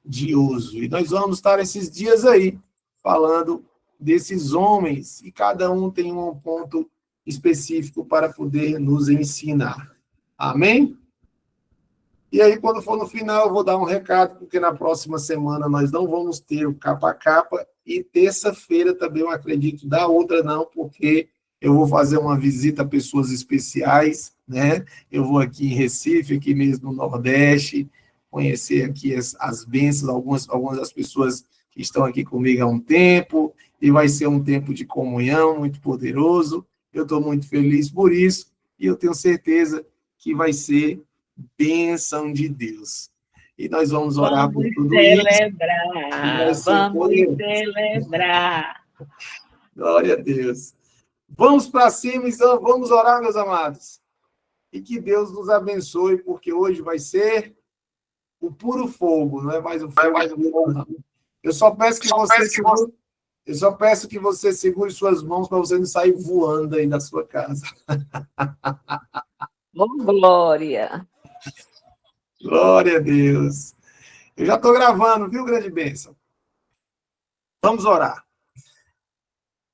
grandioso. E nós vamos estar esses dias aí falando desses homens, e cada um tem um ponto específico para poder nos ensinar. Amém? E aí, quando for no final, eu vou dar um recado, porque na próxima semana nós não vamos ter o capa a capa, e terça-feira também eu acredito da outra não, porque eu vou fazer uma visita a pessoas especiais, né? Eu vou aqui em Recife, aqui mesmo no Nordeste, conhecer aqui as bênçãos, algumas das pessoas que estão aqui comigo há um tempo, e vai ser um tempo de comunhão muito poderoso. Eu estou muito feliz por isso, e eu tenho certeza que vai ser bênção de Deus. E nós vamos orar por Vamos tudo isso. E vai celebrar, ser vamos poderoso. celebrar. Glória a Deus. Vamos para cima e vamos orar, meus amados. E que Deus nos abençoe, porque hoje vai ser o puro fogo, não é mais o fogo, não. Eu só peço que você segure suas mãos para você não sair voando aí da sua casa. Oh, glória. Glória a Deus. Eu já estou gravando, viu, grande bênção? Vamos orar.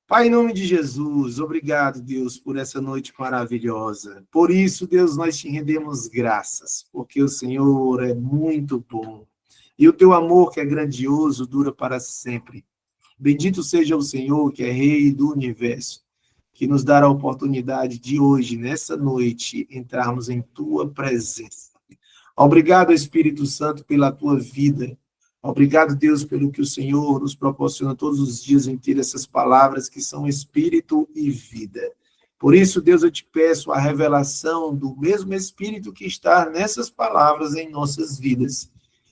Pai, em nome de Jesus, obrigado, Deus, por essa noite maravilhosa. Por isso, Deus, nós te rendemos graças, porque o Senhor é muito bom. E o teu amor, que é grandioso, dura para sempre. Bendito seja o Senhor, que é Rei do universo, que nos dá a oportunidade de hoje, nessa noite, entrarmos em tua presença. Obrigado, Espírito Santo, pela tua vida. Obrigado, Deus, pelo que o Senhor nos proporciona todos os dias em ter essas palavras que são espírito e vida. Por isso, Deus, eu te peço a revelação do mesmo Espírito que está nessas palavras em nossas vidas.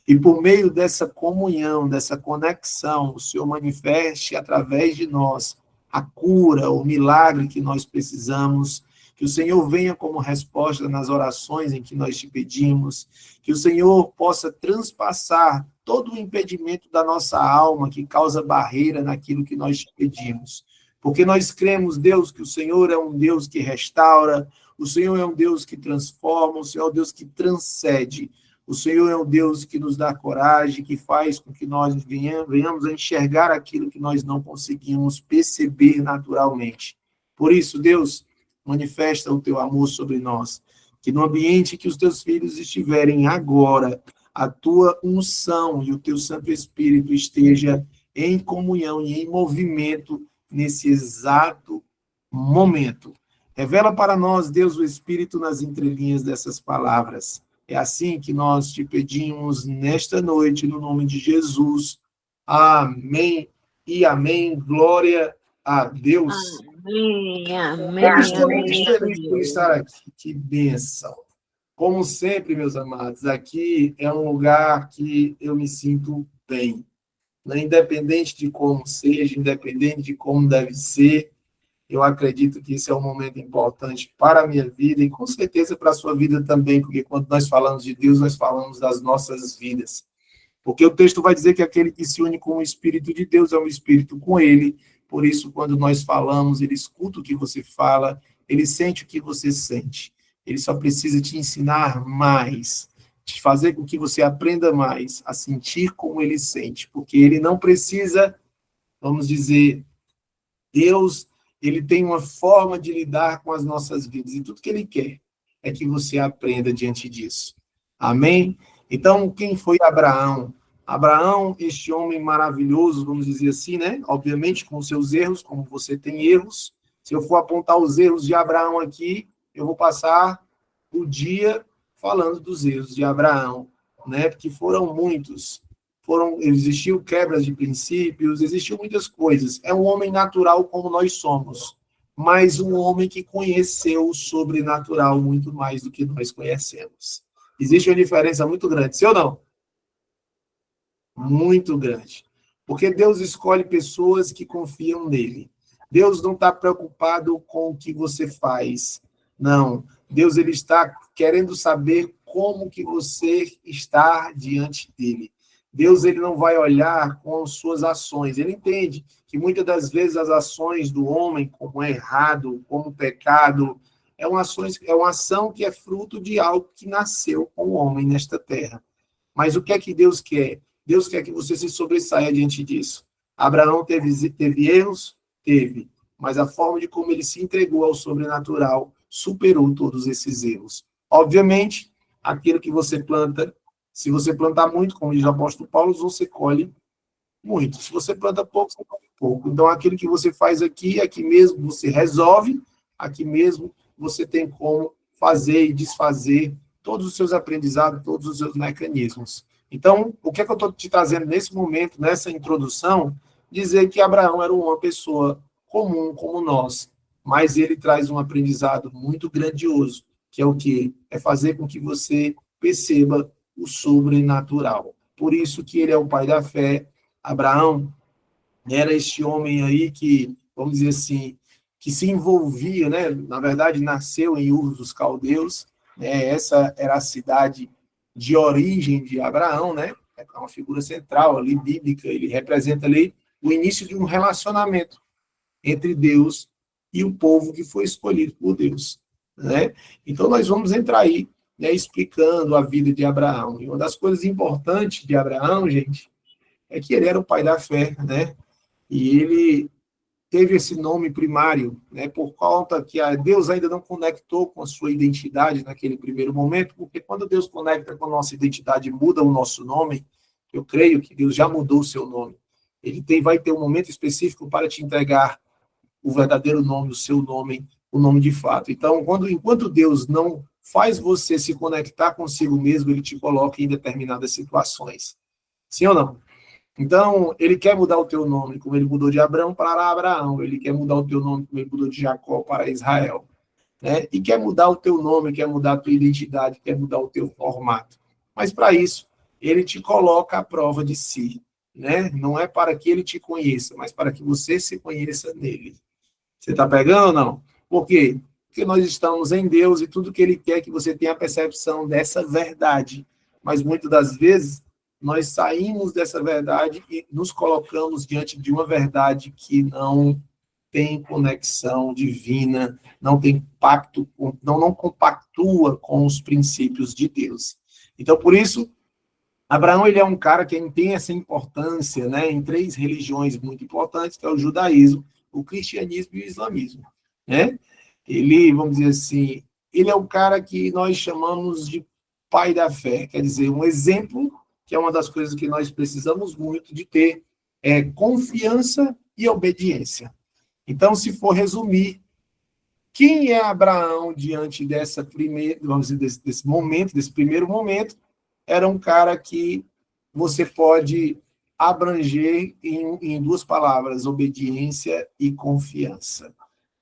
E por meio dessa comunhão, dessa conexão, o Senhor manifeste através de nós a cura, o milagre que nós precisamos. Que o Senhor venha como resposta nas orações em que nós te pedimos, que o Senhor possa transpassar todo o impedimento da nossa alma que causa barreira naquilo que nós te pedimos. Porque nós cremos, Deus, que o Senhor é um Deus que restaura, o Senhor é um Deus que transforma, o Senhor é um Deus que transcende, o Senhor é um Deus que nos dá coragem, que faz com que nós venhamos a enxergar aquilo que nós não conseguimos perceber naturalmente. Por isso, Deus, manifesta o teu amor sobre nós, que no ambiente que os teus filhos estiverem agora, a tua unção e o teu Santo Espírito esteja em comunhão e em movimento nesse exato momento. Revela para nós, Deus, o Espírito nas entrelinhas dessas palavras. É assim que nós te pedimos nesta noite, no nome de Jesus. Amém e amém. Glória a Deus. Amém, amém, Eu estou muito amém, feliz por Senhor. estar aqui. Que bênção. Como sempre, meus amados, aqui é um lugar que eu me sinto bem. Né? Independente de como seja, independente de como deve ser, eu acredito que isso é um momento importante para a minha vida e com certeza para a sua vida também, porque quando nós falamos de Deus, nós falamos das nossas vidas. Porque o texto vai dizer que aquele que se une com o Espírito de Deus é um Espírito com ele. Por isso, quando nós falamos, ele escuta o que você fala, ele sente o que você sente. Ele só precisa te ensinar mais, te fazer com que você aprenda mais a sentir como ele sente. Porque ele não precisa, vamos dizer, Deus, ele tem uma forma de lidar com as nossas vidas. E tudo que ele quer é que você aprenda diante disso. Amém? Então, quem foi Abraão? Abraão, este homem maravilhoso, vamos dizer assim, né? Obviamente, com seus erros, como você tem erros. Se eu for apontar os erros de Abraão aqui, eu vou passar o dia falando dos erros de Abraão, né? Porque foram muitos. Existiu quebras de princípios, existiu muitas coisas. É um homem natural como nós somos, mas um homem que conheceu o sobrenatural muito mais do que nós conhecemos. Existe uma diferença muito grande, sim ou não? Muito grande. Porque Deus escolhe pessoas que confiam nele. Deus não está preocupado com o que você faz. Não. Deus ele está querendo saber como que você está diante dele. Deus ele não vai olhar com as suas ações. Ele entende que muitas das vezes as ações do homem, como é errado, como pecado, é uma ação que é fruto de algo que nasceu com o homem nesta terra. Mas o que é que Deus quer? Deus quer que você se sobressaia diante disso. Abraão teve erros? Teve. Mas a forma de como ele se entregou ao sobrenatural superou todos esses erros. Obviamente, aquilo que você planta, se você plantar muito, como diz o apóstolo Paulo, você colhe muito. Se você planta pouco, você colhe pouco. Então, aquilo que você faz aqui, aqui mesmo você resolve, aqui mesmo você tem como fazer e desfazer todos os seus aprendizados, todos os seus mecanismos. Então, o que é que eu estou te trazendo nesse momento, nessa introdução? Dizer que Abraão era uma pessoa comum como nós, mas ele traz um aprendizado muito grandioso, que é o quê? É fazer com que você perceba o sobrenatural. Por isso que ele é o pai da fé. Abraão era este homem aí que, vamos dizer assim, que se envolvia, né? Na verdade, nasceu em Ur dos Caldeus, né? Essa era a cidade de origem de Abraão, né? É uma figura central ali, bíblica, ele representa ali o início de um relacionamento entre Deus e o povo que foi escolhido por Deus, né? Então, nós vamos entrar aí, né, explicando a vida de Abraão. E uma das coisas importantes de Abraão, gente, é que ele era o pai da fé, né? E ele teve esse nome primário, né, por conta que Deus ainda não conectou com a sua identidade naquele primeiro momento, porque quando Deus conecta com a nossa identidade, muda o nosso nome, eu creio que Deus já mudou o seu nome. Ele vai ter um momento específico para te entregar o verdadeiro nome, o seu nome, o nome de fato. Então, enquanto Deus não faz você se conectar consigo mesmo, ele te coloca em determinadas situações. Sim ou não? Então, ele quer mudar o teu nome, como ele mudou de Abraão para Abraão. Ele quer mudar o teu nome, como ele mudou de Jacó para Israel. Né? E quer mudar o teu nome, quer mudar a tua identidade, quer mudar o teu formato. Mas, para isso, ele te coloca à prova de si. Né? Não é para que ele te conheça, mas para que você se conheça nele. Você está pegando ou não? Por quê? Porque nós estamos em Deus e tudo que ele quer é que você tenha a percepção dessa verdade. Mas, muitas das vezes, nós saímos dessa verdade e nos colocamos diante de uma verdade que não tem conexão divina, não tem pacto, não compactua com os princípios de Deus. Então, por isso, Abraão ele é um cara que tem essa importância, né, em três religiões muito importantes, que é o judaísmo, o cristianismo e o islamismo. Né? Ele, vamos dizer assim, ele é o cara que nós chamamos de pai da fé, quer dizer, um exemplo, que é uma das coisas que nós precisamos muito de ter, é confiança e obediência. Então, se for resumir, quem é Abraão diante dessa primeira, vamos dizer, desse momento, desse primeiro momento, era um cara que você pode abranger em duas palavras, obediência e confiança.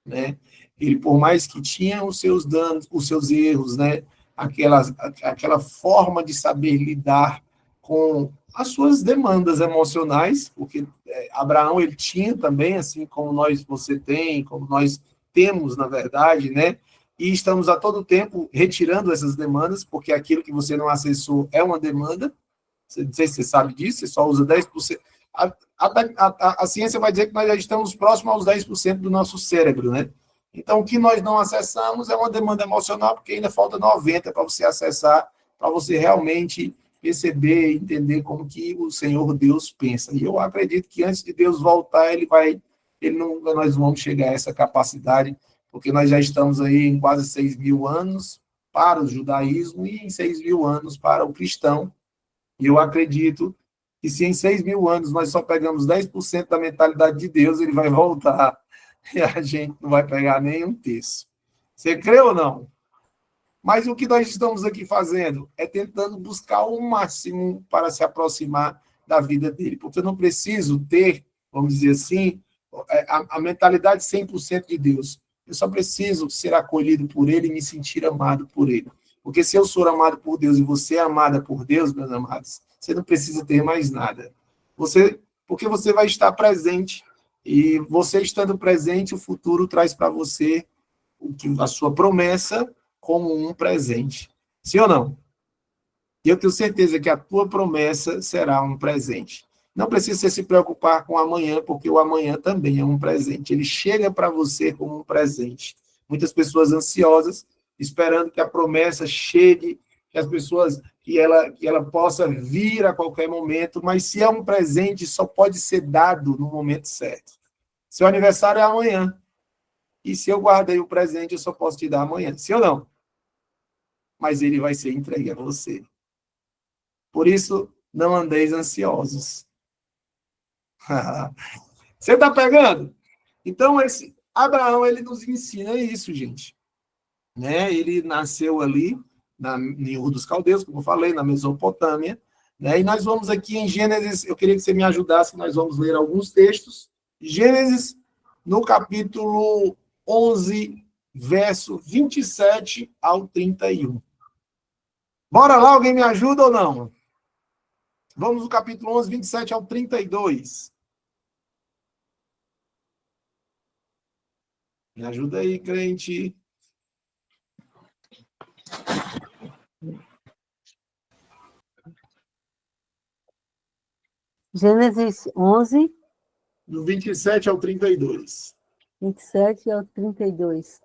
Né? Ele, por mais que tinha os seus danos, os seus erros, né? aquela forma de saber lidar com as suas demandas emocionais, porque Abraão ele tinha também, assim como você tem, como nós temos, na verdade, né? E estamos a todo tempo retirando essas demandas, porque aquilo que você não acessou é uma demanda. Não sei se você sabe disso, você só usa 10%. A ciência vai dizer que nós já estamos próximos aos 10% do nosso cérebro, né? Então, o que nós não acessamos é uma demanda emocional, porque ainda falta 90% para você acessar, para você realmente perceber e entender como que o Senhor Deus pensa. E eu acredito que antes de Deus voltar, nós vamos chegar a essa capacidade, porque nós já estamos aí em quase 6.000 anos para o judaísmo e em 6.000 anos para o cristão. E eu acredito que se em 6.000 anos nós só pegamos 10% da mentalidade de Deus, ele vai voltar e a gente não vai pegar nem um terço. Você crê ou não? Mas o que nós estamos aqui fazendo é tentando buscar o máximo para se aproximar da vida dele, porque eu não preciso ter, vamos dizer assim, a mentalidade 100% de Deus. Eu só preciso ser acolhido por ele e me sentir amado por ele. Porque se eu sou amado por Deus e você é amada por Deus, meus amados, você não precisa ter mais nada. Porque você vai estar presente. E você estando presente, o futuro traz para você a sua promessa como um presente. Sim ou não? E eu tenho certeza que a tua promessa será um presente. Não precisa se preocupar com o amanhã, porque o amanhã também é um presente. Ele chega para você como um presente. Muitas pessoas ansiosas, esperando que a promessa chegue que as pessoas, que ela possa vir a qualquer momento, mas se é um presente, só pode ser dado no momento certo. Seu aniversário é amanhã. E se eu guardei o presente, eu só posso te dar amanhã. Sim ou não? Mas ele vai ser entregue a você. Por isso, não andeis ansiosos. Você está pegando? Então, esse Abraão, ele nos ensina isso, gente. Né? Ele nasceu ali, em Ur dos Caldeus, como eu falei, na Mesopotâmia. Né? E nós vamos aqui em Gênesis, eu queria que você me ajudasse, nós vamos ler alguns textos. Gênesis, no capítulo 11, verso 27 ao 31. Bora lá, alguém me ajuda ou não? Vamos no capítulo 11, 27 ao 32. Me ajuda aí, crente. Gênesis 11, Do 27 ao 32. 27 ao 32.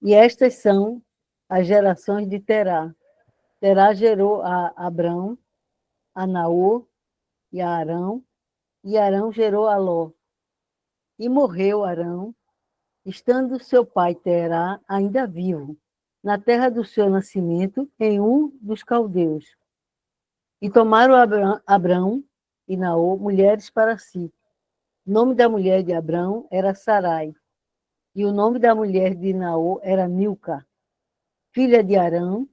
E estas são as gerações de Terá. Terá gerou a Abrão, a Naor e a Arão, e Arão gerou a Ló. E morreu Arão, estando seu pai Terá ainda vivo, na terra do seu nascimento, em Ur dos Caldeus. E tomaram Abrão e Naor mulheres para si. O nome da mulher de Abrão era Sarai, e o nome da mulher de Naor era Milca, filha de Arão,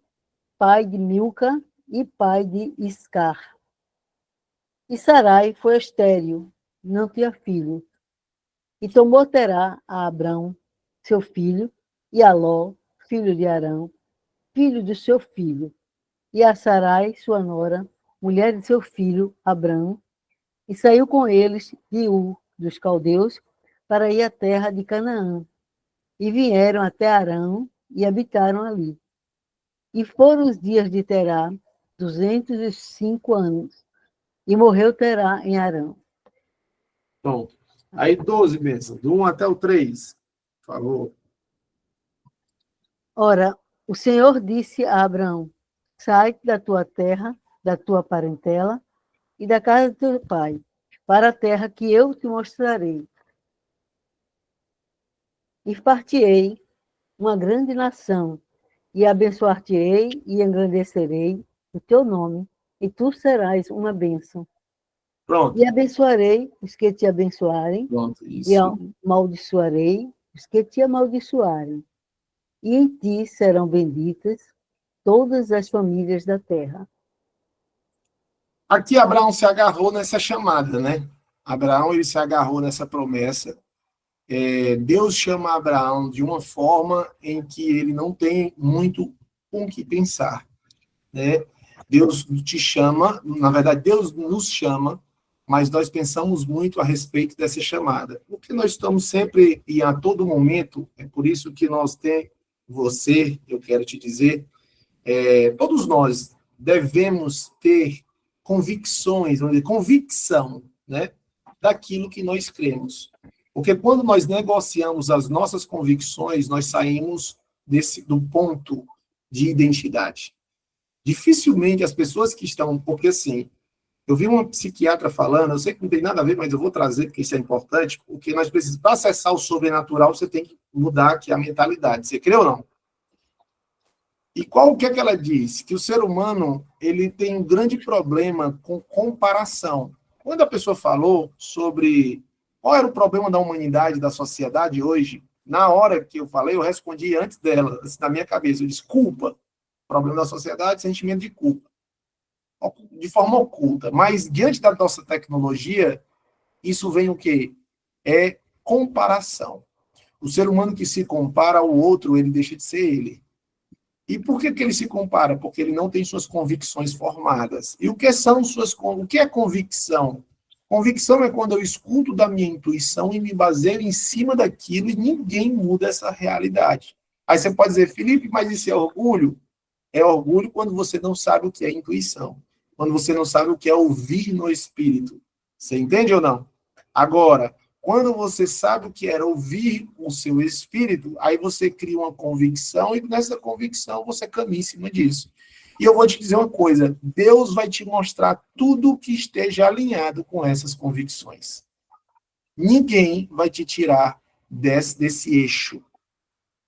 pai de Milca e pai de Iscar. E Sarai foi estéril, não tinha filho. E tomou Terá a Abrão, seu filho, e a Ló, filho de Arão, filho do seu filho, e a Sarai, sua nora, mulher de seu filho, Abrão, e saiu com eles de Ur dos Caldeus para ir à terra de Canaã. E vieram até Arão e habitaram ali. E foram os dias de Terá 205 anos. E morreu Terá em Arão. Pronto. Aí 12, bênção. Do 1 até o 3. Por favor. Ora, o Senhor disse a Abrão: sai da tua terra, da tua parentela e da casa do teu pai, para a terra que eu te mostrarei. E far-te-ei uma grande nação, e abençoar-te-ei e engrandecerei o teu nome, e tu serás uma bênção. Pronto. E abençoarei os que te abençoarem, Pronto, isso. e amaldiçoarei os que te amaldiçoarem. E em ti serão benditas todas as famílias da terra. Aqui Abraão se agarrou nessa chamada, né? Abraão, ele se agarrou nessa promessa. Deus chama Abraão de uma forma em que ele não tem muito com o que pensar, né? Deus te chama, na verdade, Deus nos chama, mas nós pensamos muito a respeito dessa chamada. Porque nós estamos sempre e a todo momento, é por isso que nós temos, você, eu quero te dizer, todos nós devemos ter convicções, vamos dizer, convicção, né, daquilo que nós cremos. Porque quando nós negociamos as nossas convicções, nós saímos do ponto de identidade. Dificilmente as pessoas que estão, porque assim, eu vi uma psiquiatra falando, eu sei que não tem nada a ver, mas eu vou trazer porque isso é importante, porque nós precisamos, para acessar o sobrenatural, você tem que mudar aqui a mentalidade. Você crê ou não? E qual que é que ela diz? Que o ser humano, ele tem um grande problema com comparação. Quando a pessoa falou sobre qual era o problema da humanidade, da sociedade hoje, na hora que eu falei, eu respondi antes dela, assim, na minha cabeça, eu disse culpa. O problema da sociedade, sentimento de culpa. De forma oculta. Mas, diante da nossa tecnologia, isso vem o quê? É comparação. O ser humano que se compara ao outro, ele deixa de ser ele. E por que ele se compara? Porque ele não tem suas convicções formadas. E o que são o que é convicção? Convicção é quando eu escuto da minha intuição e me baseio em cima daquilo e ninguém muda essa realidade. Aí você pode dizer, Felipe, mas isso é orgulho? É orgulho quando você não sabe o que é intuição. Quando você não sabe o que é ouvir no espírito. Você entende ou não? Agora, Quando você sabe o que era ouvir o seu espírito, aí você cria uma convicção e nessa convicção você caminha em cima disso. E eu vou te dizer uma coisa, Deus vai te mostrar tudo que esteja alinhado com essas convicções. Ninguém vai te tirar desse eixo.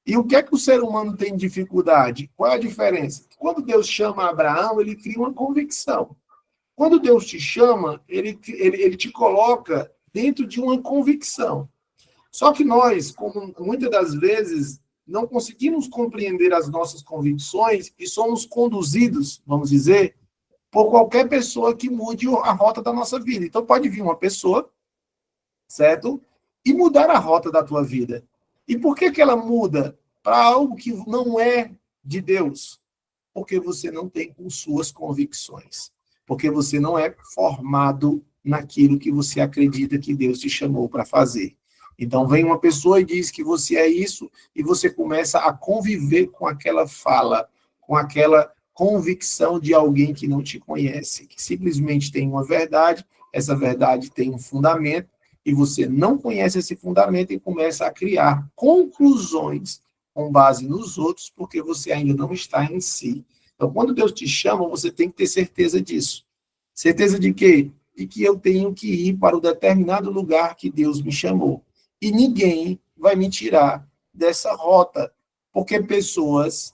E o que é que o ser humano tem dificuldade? Qual é a diferença? Quando Deus chama Abraão, ele cria uma convicção. Quando Deus te chama, ele te coloca dentro de uma convicção. Só que nós, como muitas das vezes, não conseguimos compreender as nossas convicções e somos conduzidos, vamos dizer, por qualquer pessoa que mude a rota da nossa vida. Então pode vir uma pessoa, certo? E mudar a rota da tua vida. E por que ela muda para algo que não é de Deus? Porque você não tem com suas convicções. Porque você não é formado naquilo que você acredita que Deus te chamou para fazer. Então vem uma pessoa e diz que você é isso e você começa a conviver com aquela fala, com aquela convicção de alguém que não te conhece, que simplesmente tem uma verdade, essa verdade tem um fundamento e você não conhece esse fundamento e começa a criar conclusões com base nos outros, porque você ainda não está em si. Então, quando Deus te chama, você tem que ter certeza disso. Certeza de quê? De que eu tenho que ir para o determinado lugar que Deus me chamou. E ninguém vai me tirar dessa rota, porque pessoas,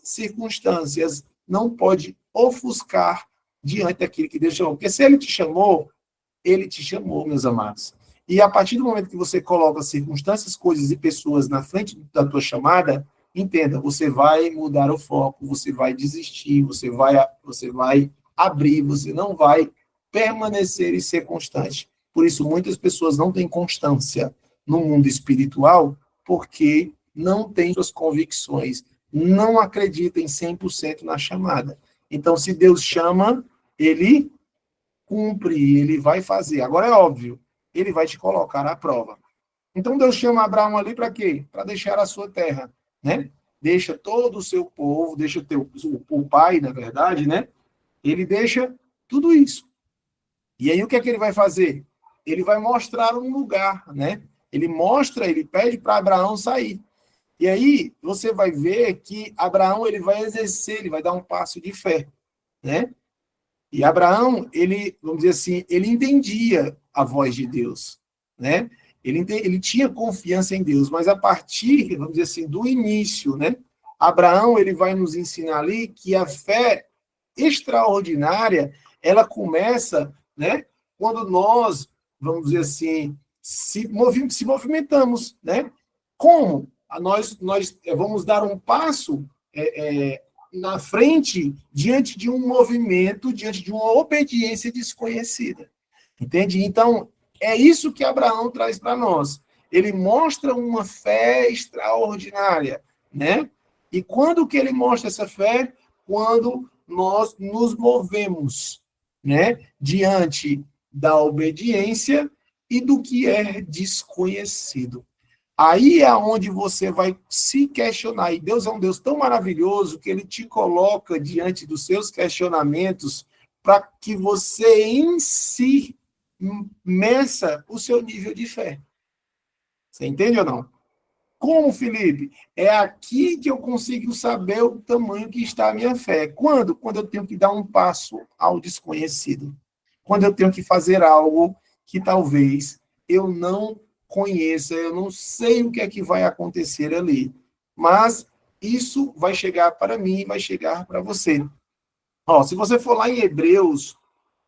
circunstâncias, não pode ofuscar diante daquilo que Deus chamou. Porque se ele te chamou, meus amados. E a partir do momento que você coloca circunstâncias, coisas e pessoas na frente da tua chamada, entenda, você vai mudar o foco, você vai desistir, você vai abrir, você não vai permanecer e ser constante. Por isso, muitas pessoas não têm constância no mundo espiritual porque não têm suas convicções, não acreditam em 100% na chamada. Então, se Deus chama, ele cumpre, ele vai fazer. Agora é óbvio, ele vai te colocar à prova. Então Deus chama Abraão ali para quê? Para deixar a sua terra, né? Deixa todo o seu povo, deixa o pai, na verdade, né? Ele deixa tudo isso. E aí o que é que ele vai fazer? Ele vai mostrar um lugar, né? Ele pede para Abraão sair. E aí você vai ver que Abraão ele vai exercer, ele vai dar um passo de fé, né? E Abraão, vamos dizer assim, ele entendia a voz de Deus, né? Ele tinha confiança em Deus, mas a partir, vamos dizer assim, do início, né? Abraão, ele vai nos ensinar ali que a fé extraordinária, ela começa, né? Quando nós, vamos dizer assim, se movimentamos, né? Como? Nós vamos dar um passo na frente, diante de um movimento, diante de uma obediência desconhecida. Entende? Então, é isso que Abraão traz para nós. Ele mostra uma fé extraordinária, né? E quando que ele mostra essa fé? Quando nós nos movemos, né? Diante da obediência e do que é desconhecido. Aí é onde você vai se questionar. E Deus é um Deus tão maravilhoso que ele te coloca diante dos seus questionamentos para que você em si meça o seu nível de fé. Você entende ou não? Como, Felipe? É aqui que eu consigo saber o tamanho que está a minha fé. Quando? Quando eu tenho que dar um passo ao desconhecido. Quando eu tenho que fazer algo que talvez eu não conheça, eu não sei o que é que vai acontecer ali. Mas isso vai chegar para mim e vai chegar para você. Ó, se você for lá em Hebreus,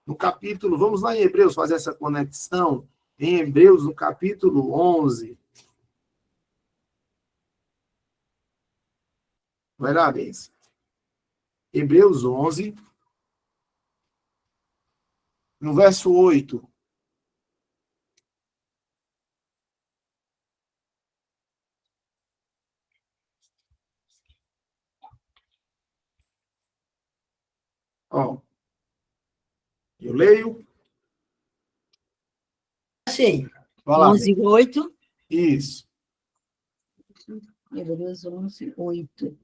no capítulo, vamos lá em Hebreus fazer essa conexão, em Hebreus, no capítulo 11. Vai lá, Bens. Hebreus 11, no verso 8. Ó, eu leio. Achei. Vai lá, 11, 8. Isso. Hebreus 11, 8.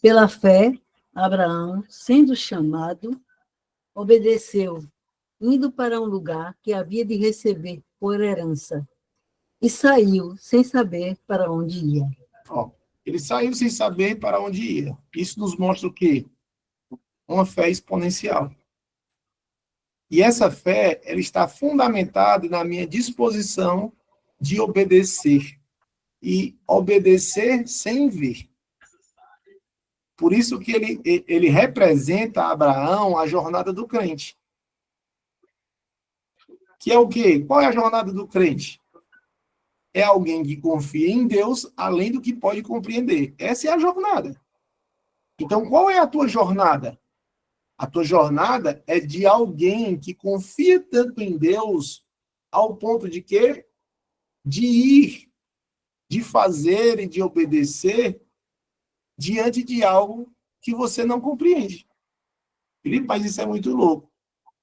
Pela fé, Abraão, sendo chamado, obedeceu, indo para um lugar que havia de receber por herança, e saiu sem saber para onde ia. Ó, ele saiu sem saber para onde ia. Isso nos mostra o quê? Uma fé exponencial. E essa fé, ela está fundamentada na minha disposição de obedecer. E obedecer sem ver. Por isso que ele representa a Abraão a jornada do crente. Que é o quê? Qual é a jornada do crente? É alguém que confia em Deus além do que pode compreender. Essa é a jornada. Então, qual é a tua jornada? A tua jornada é de alguém que confia tanto em Deus ao ponto de quê? De ir, de fazer e de obedecer diante de algo que você não compreende. Felipe, mas isso é muito louco.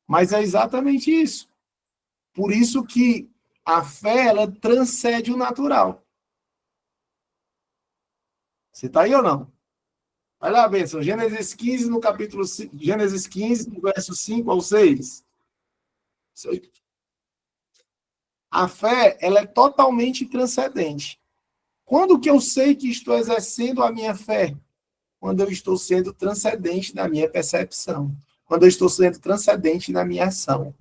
Mas é exatamente isso. Por isso que a fé, ela transcende o natural. Você está aí ou não? Vai lá, Benção. Gênesis 15, no capítulo 5, Gênesis 15, do verso 5 ao 6. A fé, ela é totalmente transcendente. Quando que eu sei que estou exercendo a minha fé? Quando eu estou sendo transcendente na minha percepção. Quando eu estou sendo transcendente na minha ação.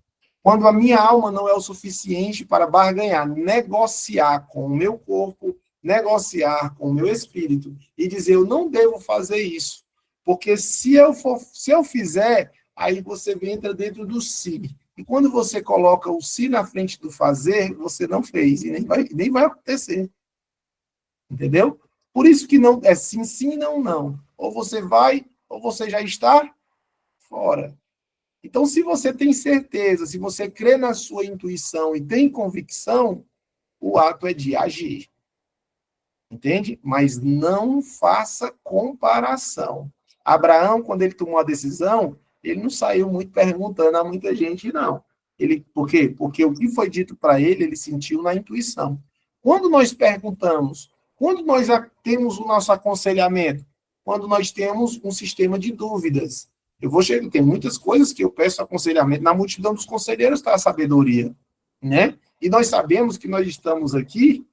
Quando a minha alma não é o suficiente para barganhar, negociar com o meu corpo, negociar com o meu espírito e dizer, eu não devo fazer isso. Porque se eu fizer, aí você entra dentro do si. E quando você coloca o si na frente do fazer, você não fez e nem vai acontecer. Entendeu? Por isso que não é sim, sim, não, não. Ou você vai, ou você já está fora. Então, se você tem certeza, se você crê na sua intuição e tem convicção, o ato é de agir. Entende? Mas não faça comparação. Abraão, quando ele tomou a decisão, ele não saiu muito perguntando a muita gente, não. Por quê? Porque o que foi dito para ele, ele sentiu na intuição. Quando nós perguntamos, quando nós temos o nosso aconselhamento, quando nós temos um sistema de dúvidas, eu vou chegar, tem muitas coisas que eu peço aconselhamento, na multidão dos conselheiros está a sabedoria, né? E nós sabemos que nós estamos aqui,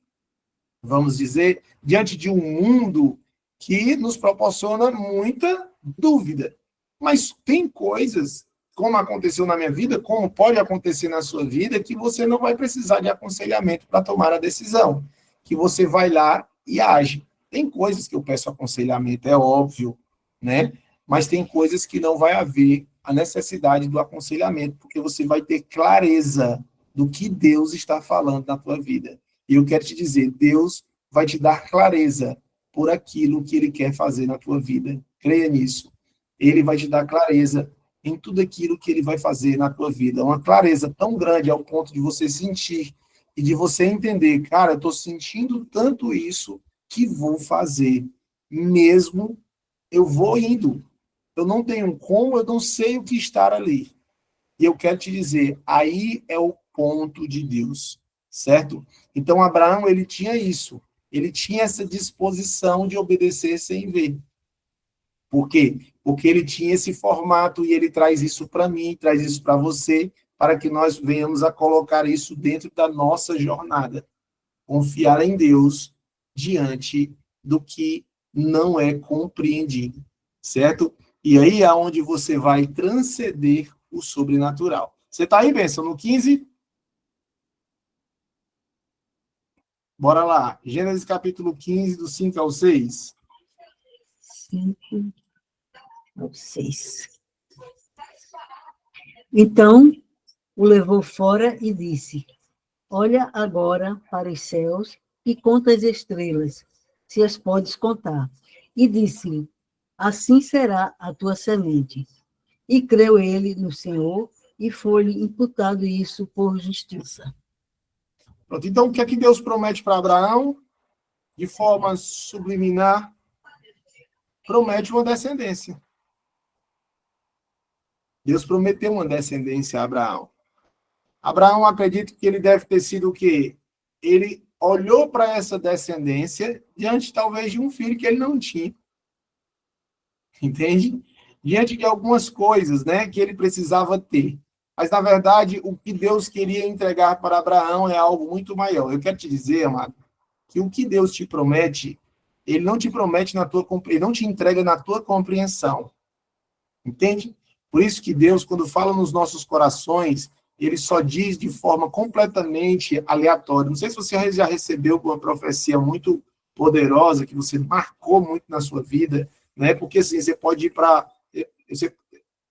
vamos dizer, diante de um mundo que nos proporciona muita dúvida. Mas tem coisas, como aconteceu na minha vida, como pode acontecer na sua vida, que você não vai precisar de aconselhamento para tomar a decisão, que você vai lá e age. Tem coisas que eu peço aconselhamento, é óbvio, né? Mas tem coisas que não vai haver a necessidade do aconselhamento, porque você vai ter clareza do que Deus está falando na tua vida. E eu quero te dizer, Deus vai te dar clareza por aquilo que Ele quer fazer na tua vida. Creia nisso. Ele vai te dar clareza em tudo aquilo que Ele vai fazer na tua vida. Uma clareza tão grande ao ponto de você sentir e de você entender, cara, eu estou sentindo tanto isso que vou fazer. Mesmo eu vou indo. Eu não tenho como, eu não sei o que estar ali. E eu quero te dizer, aí é o ponto de Deus, certo? Então, Abraão, ele tinha isso. Ele tinha essa disposição de obedecer sem ver. Por quê? Porque ele tinha esse formato e ele traz isso para mim, traz isso para você, para que nós venhamos a colocar isso dentro da nossa jornada. Confiar em Deus diante do que não é compreendido, certo? E aí é onde você vai transcender o sobrenatural. Você está aí, Benção, no 15? Bora lá. Gênesis capítulo 15, do 5 ao 6. 5 ao 6. Então o levou fora e disse, olha agora para os céus e conta as estrelas, se as podes contar. E disse-lhe, assim será a tua semente. E creu ele no Senhor, e foi-lhe imputado isso por justiça. Pronto, então, o que é que Deus promete para Abraão? De forma subliminar, promete uma descendência. Deus prometeu uma descendência a Abraão. Abraão, acredito que ele deve ter sido o quê? Ele olhou para essa descendência diante, talvez, de um filho que ele não tinha. Entende? diante de algumas coisas, né, que ele precisava ter. Mas, na verdade, o que Deus queria entregar para Abraão é algo muito maior. Eu quero te dizer, amado, que o que Deus te promete, ele não te promete ele não te entrega na tua compreensão. Entende? Por isso que Deus, quando fala nos nossos corações, ele só diz de forma completamente aleatória. Não sei se você já recebeu uma profecia muito poderosa, que você marcou muito na sua vida, né? Porque assim, você pode ir para.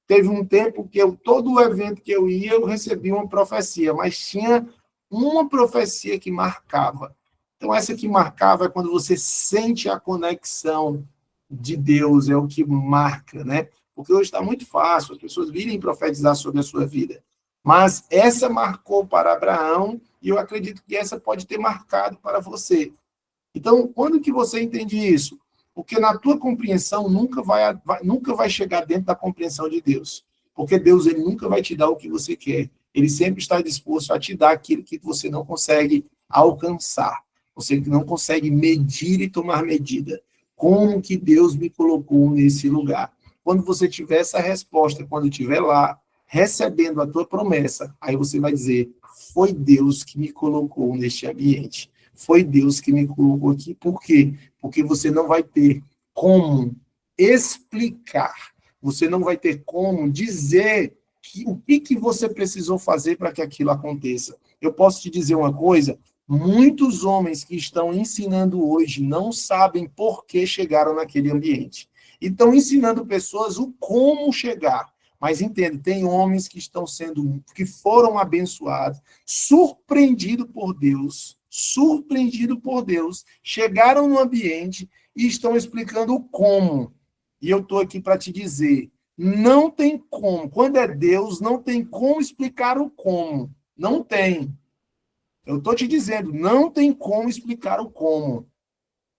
Teve um tempo que todo o evento que eu ia, eu recebia uma profecia, mas tinha uma profecia que marcava. Então, essa que marcava é quando você sente a conexão de Deus, é o que marca, né? Porque hoje está muito fácil, as pessoas virem profetizar sobre a sua vida. Mas essa marcou para Abraão, e eu acredito que essa pode ter marcado para você. Então, quando que você entende isso? Porque na tua compreensão nunca vai chegar dentro da compreensão de Deus. Porque Deus ele nunca vai te dar o que você quer. Ele sempre está disposto a te dar aquilo que você não consegue alcançar. Você não consegue medir e tomar medida. Como que Deus me colocou nesse lugar? Quando você tiver essa resposta, quando estiver lá, recebendo a tua promessa, aí você vai dizer, foi Deus que me colocou neste ambiente. Foi Deus que me colocou aqui. Por quê? Porque você não vai ter como explicar, você não vai ter como dizer o que você precisou fazer para que aquilo aconteça. Eu posso te dizer uma coisa, muitos homens que estão ensinando hoje não sabem por que chegaram naquele ambiente. E estão ensinando pessoas o como chegar. Mas entende, tem homens que que foram abençoados, surpreendidos por Deus, chegaram no ambiente e estão explicando o como. E eu estou aqui para te dizer, não tem como. Quando é Deus, não tem como explicar o como. Não tem. Eu estou te dizendo, não tem como explicar o como.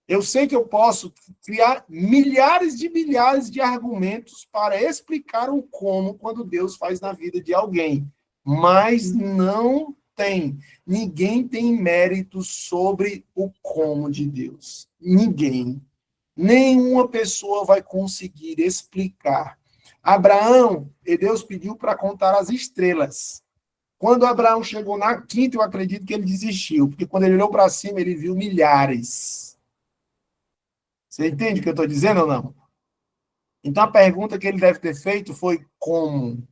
Eu sei que eu posso criar milhares de argumentos para explicar o como quando Deus faz na vida de alguém, mas não tem. Ninguém tem mérito sobre o como de Deus. Ninguém. Nenhuma pessoa vai conseguir explicar. Abraão, Deus pediu para contar as estrelas. Quando Abraão chegou na quinta, eu acredito que ele desistiu, porque quando ele olhou para cima, ele viu milhares. Você entende o que eu estou dizendo ou não? Então a pergunta que ele deve ter feito foi como?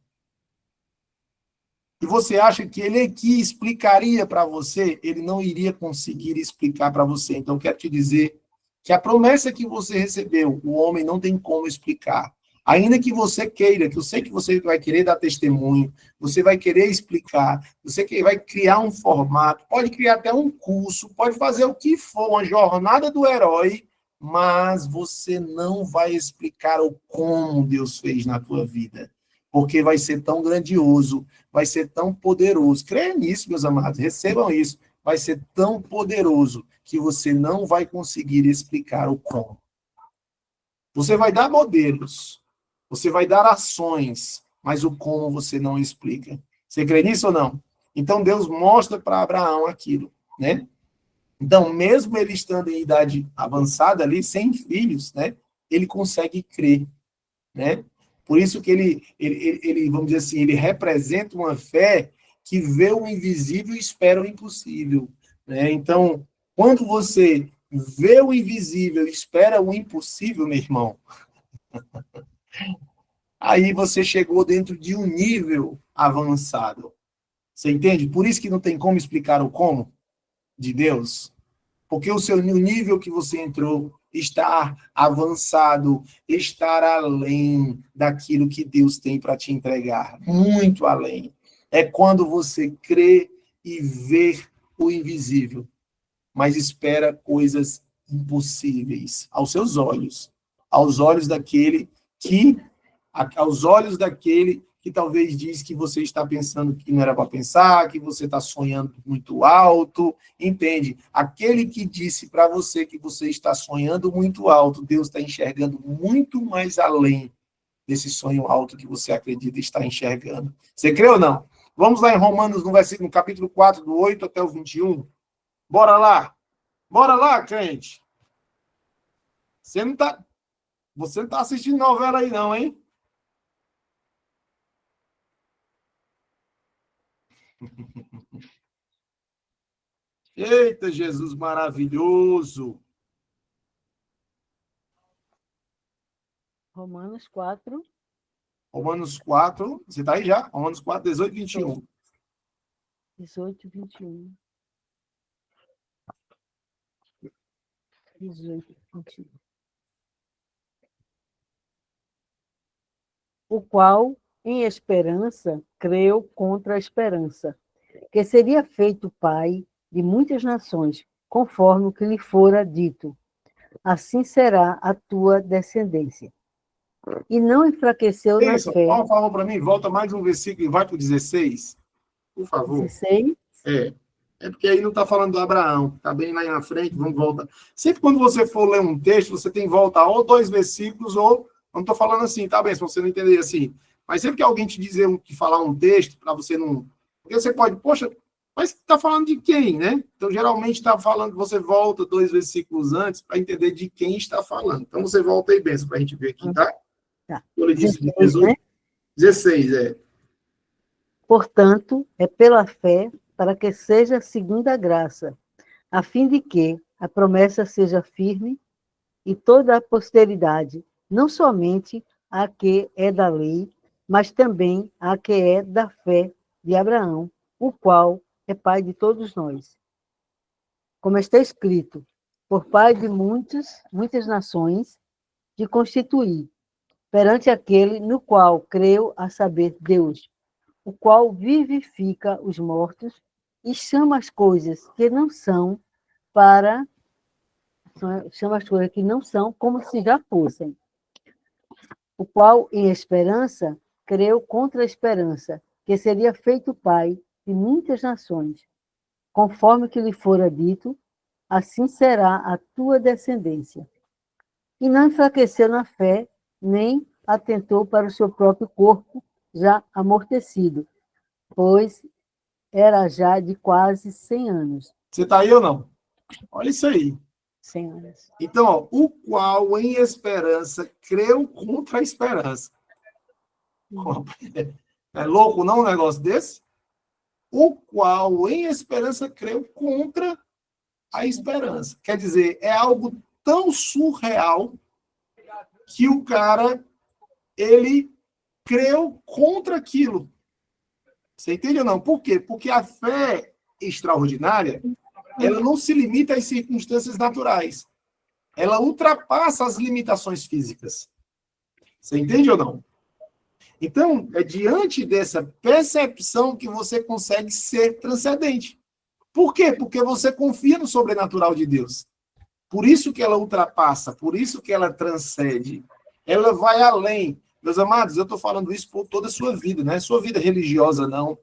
E você acha que ele aqui explicaria para você? Ele não iria conseguir explicar para você. Então quero te dizer que a promessa que você recebeu, o homem não tem como explicar. Ainda que você queira, que eu sei que você vai querer dar testemunho, você vai querer explicar, você vai criar um formato, pode criar até um curso, pode fazer o que for, uma jornada do herói, mas você não vai explicar o como Deus fez na tua vida, porque vai ser tão grandioso, vai ser tão poderoso. Creia nisso, meus amados, recebam isso. Vai ser tão poderoso que você não vai conseguir explicar o como. Você vai dar modelos, você vai dar ações, mas o como você não explica. Você crê nisso ou não? Então Deus mostra para Abraão aquilo, né? Então, mesmo ele estando em idade avançada ali, sem filhos, né, ele consegue crer, né? Por isso que ele, vamos dizer assim, ele representa uma fé que vê o invisível e espera o impossível, né? Então, quando você vê o invisível e espera o impossível, meu irmão, aí você chegou dentro de um nível avançado. Você entende? Por isso que não tem como explicar o como de Deus. Porque o nível que você entrou está avançado, estar além daquilo que Deus tem para te entregar, muito além. É quando você crê e vê o invisível, mas espera coisas impossíveis aos olhos daquele que aos olhos daquele que talvez diz que você está pensando que não era para pensar, que você está sonhando muito alto, entende? Aquele que disse para você que você está sonhando muito alto, Deus está enxergando muito mais além desse sonho alto que você acredita estar enxergando. Você crê ou não? Vamos lá em Romanos, no capítulo 4, do 8 até o 21. Bora lá! Bora lá, crente! Você não está assistindo novela aí não, hein? Eita, Jesus maravilhoso. Romanos 4, Romanos 4, você está aí já? Romanos 4, 18 e 21. 18 e 21. 18 e 21. O qual, em esperança, creu contra a esperança, que seria feito pai de muitas nações, conforme o que lhe fora dito. Assim será a tua descendência. E não enfraqueceu na Pensa, fé. Paulo falou para mim, volta mais um versículo e vai para o 16, por favor. 16. É porque aí não está falando do Abraão, está bem lá na frente, vamos voltar. Sempre quando você for ler um texto, você tem que voltar ou 2 versículos, ou, não estou falando assim, tá bem, se você não entender assim, mas sempre que alguém te dizer, que falar um texto, para você não... Porque você pode, poxa, mas está falando de quem, né? Então, geralmente está falando, você volta 2 versículos antes para entender de quem está falando. Então, você volta aí, benção, para a gente ver aqui, tá? Tá. Eu disse 16, 18, né? 16, é. Portanto, é pela fé para que seja segundo a graça, a fim de que a promessa seja firme e toda a posteridade, não somente a que é da lei, mas também a que é da fé de Abraão, o qual é pai de todos nós. Como está escrito, por pai de muitas nações, te constituí, perante aquele no qual creu, a saber, Deus, o qual vivifica os mortos e chama as coisas que não são para chama as coisas que não são como se já fossem. O qual em esperança creu contra a esperança, que seria feito pai de muitas nações, conforme que lhe fora dito, assim será a tua descendência. E não enfraqueceu na fé, nem atentou para o seu próprio corpo já amortecido, pois era já de quase 100 anos. Você está aí ou não? Olha isso aí. 100 anos. Então, ó, o qual em esperança creu contra a esperança. É louco não um negócio desse? O qual em esperança creu contra a esperança. Quer dizer, é algo tão surreal que o cara, ele creu contra aquilo. Você entende ou não? Por quê? Porque a fé extraordinária, ela não se limita às circunstâncias naturais. Ela ultrapassa as limitações físicas. Você entende ou não? Então, é diante dessa percepção que você consegue ser transcendente. Por quê? Porque você confia no sobrenatural de Deus. Por isso que ela ultrapassa, por isso que ela transcende. Ela vai além. Meus amados, eu estou falando isso por toda a sua vida, não é sua vida religiosa, não.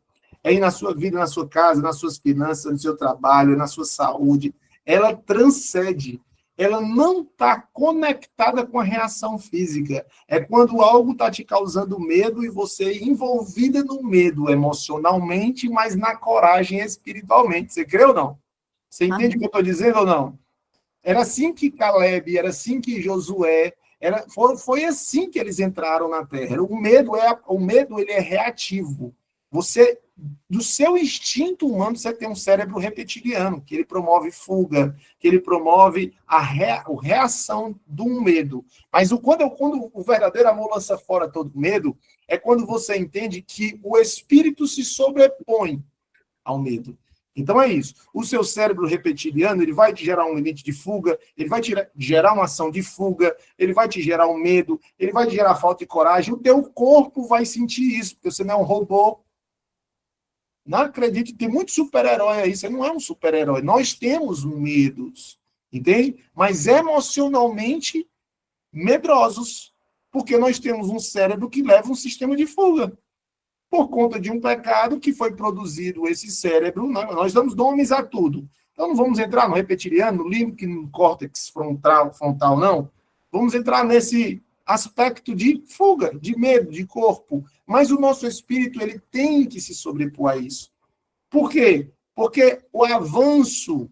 É aí na sua vida, na sua casa, nas suas finanças, no seu trabalho, na sua saúde. Ela transcende. Ela não está conectada com a reação física. É quando algo está te causando medo e você envolvida no medo emocionalmente, mas na coragem espiritualmente. Você crê ou não? Você entende o que eu estou dizendo ou não? Era assim que Caleb, era assim que Josué, foi assim que eles entraram na terra. O medo ele é reativo. Você, do seu instinto humano, você tem um cérebro reptiliano, que ele promove fuga, que ele promove a reação do medo. Mas quando o verdadeiro amor lança fora todo medo, é quando você entende que o espírito se sobrepõe ao medo. Então é isso. O seu cérebro reptiliano, ele vai te gerar um limite de fuga, ele vai te gerar uma ação de fuga, ele vai te gerar um medo, ele vai te gerar falta de coragem. O teu corpo vai sentir isso, porque você não é um robô. Não acredite, tem muito super-herói aí, você não é um super-herói. Nós temos medos, entende? Mas emocionalmente medrosos, porque nós temos um cérebro que leva um sistema de fuga. Por conta de um pecado que foi produzido esse cérebro, nós damos nomes a tudo. Então não vamos entrar no reptiliano, no límbico, no córtex frontal, não. Vamos entrar nesse aspecto de fuga, de medo, de corpo. Mas o nosso espírito, ele tem que se sobrepor a isso. Por quê? Porque o avanço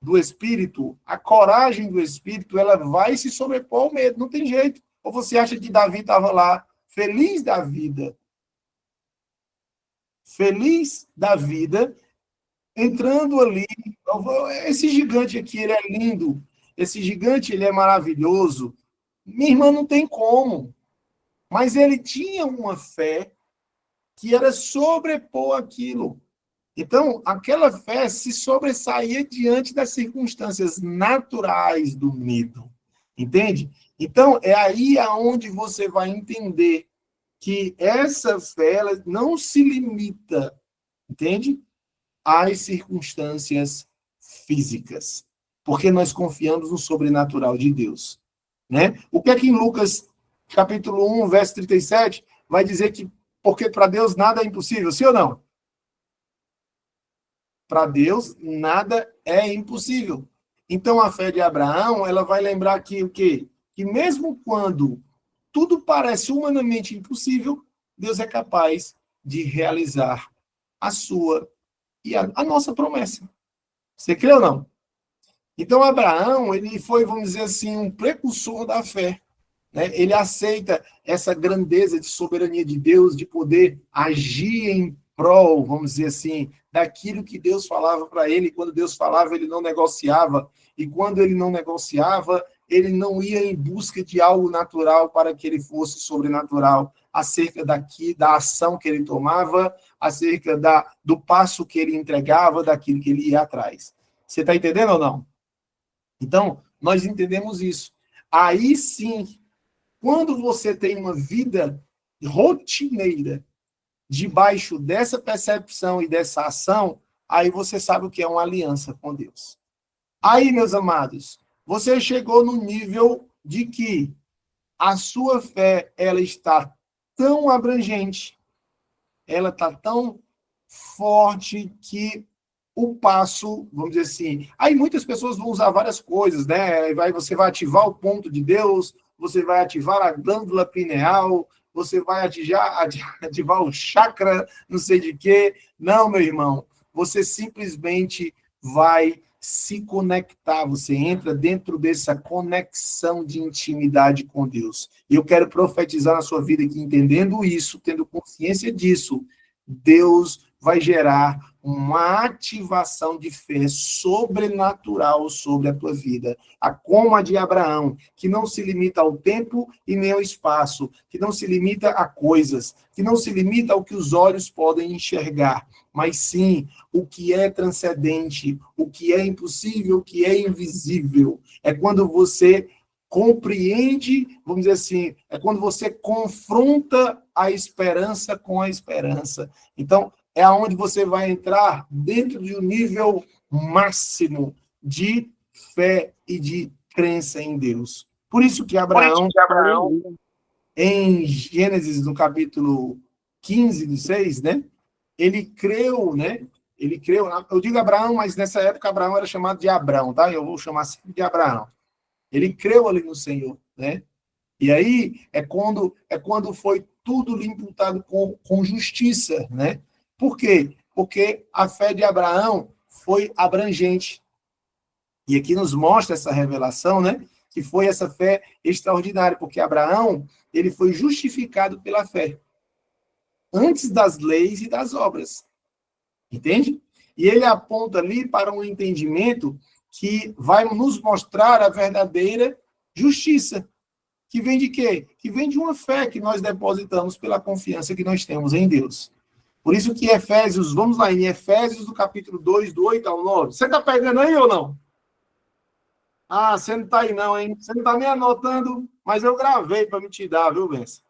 do espírito, a coragem do espírito, ela vai se sobrepor ao medo, não tem jeito. Ou você acha que Davi estava lá, feliz da vida, feliz da vida, entrando ali. Esse gigante aqui, ele é lindo. Esse gigante, ele é maravilhoso. Minha irmã não tem como. Mas ele tinha uma fé que era sobrepor aquilo. Então, aquela fé se sobressaía diante das circunstâncias naturais do medo. Entende? Então, é aí aonde você vai entender que essa fé ela não se limita, entende? Às circunstâncias físicas. Porque nós confiamos no sobrenatural de Deus. Né? O que é que em Lucas, capítulo 1, verso 37, vai dizer que porque para Deus nada é impossível, sim ou não? Para Deus nada é impossível. Então a fé de Abraão, ela vai lembrar que o quê? Que mesmo quando tudo parece humanamente impossível, Deus é capaz de realizar a sua e a nossa promessa. Você crê ou não? Então Abraão, ele foi, vamos dizer assim, um precursor da fé. Né? Ele aceita essa grandeza de soberania de Deus, de poder agir em prol, vamos dizer assim, daquilo que Deus falava para ele. Quando Deus falava, ele não negociava. E quando ele não negociava, ele não ia em busca de algo natural para que ele fosse sobrenatural, acerca da ação que ele tomava, acerca do passo que ele entregava, daquilo que ele ia atrás. Você está entendendo ou não? Então, nós entendemos isso. Aí sim, quando você tem uma vida rotineira, debaixo dessa percepção e dessa ação, aí você sabe o que é uma aliança com Deus. Aí, meus amados, você chegou no nível de que a sua fé, ela está tão abrangente, ela está tão forte que o passo, vamos dizer assim, aí muitas pessoas vão usar várias coisas, né? Você vai ativar o ponto de Deus, você vai ativar a glândula pineal, você vai ativar o chakra, não sei de quê. Não, meu irmão, você simplesmente vai se conectar, você entra dentro dessa conexão de intimidade com Deus. E eu quero profetizar na sua vida que, entendendo isso, tendo consciência disso, Deus vai gerar uma ativação de fé sobrenatural sobre a tua vida, como a de Abraão, que não se limita ao tempo e nem ao espaço, que não se limita a coisas, que não se limita ao que os olhos podem enxergar, mas sim o que é transcendente, o que é impossível, o que é invisível. É quando você compreende, vamos dizer assim, é quando você confronta a esperança com a esperança. Então, é aonde você vai entrar dentro de um nível máximo de fé e de crença em Deus. Por isso que Abraão, em Gênesis, no capítulo 15 do 6, né? Ele creu, né? Ele creu, eu digo Abraão, mas nessa época Abraão era chamado de Abrão, tá? Eu vou chamar sempre de Abraão. Ele creu ali no Senhor, né? E aí é quando foi tudo lhe imputado com justiça, né? Por quê? Porque a fé de Abraão foi abrangente. E aqui nos mostra essa revelação, né? Que foi essa fé extraordinária, porque Abraão, ele foi justificado pela fé, antes das leis e das obras. Entende? E ele aponta ali para um entendimento que vai nos mostrar a verdadeira justiça. Que vem de quê? Que vem de uma fé que nós depositamos pela confiança que nós temos em Deus. Por isso que Efésios, vamos lá, em Efésios, do capítulo 2, do 8 ao 9. Você está pegando aí ou não? Ah, você não está aí não, hein? Você não está nem anotando, mas eu gravei para me te dar, viu, Benção?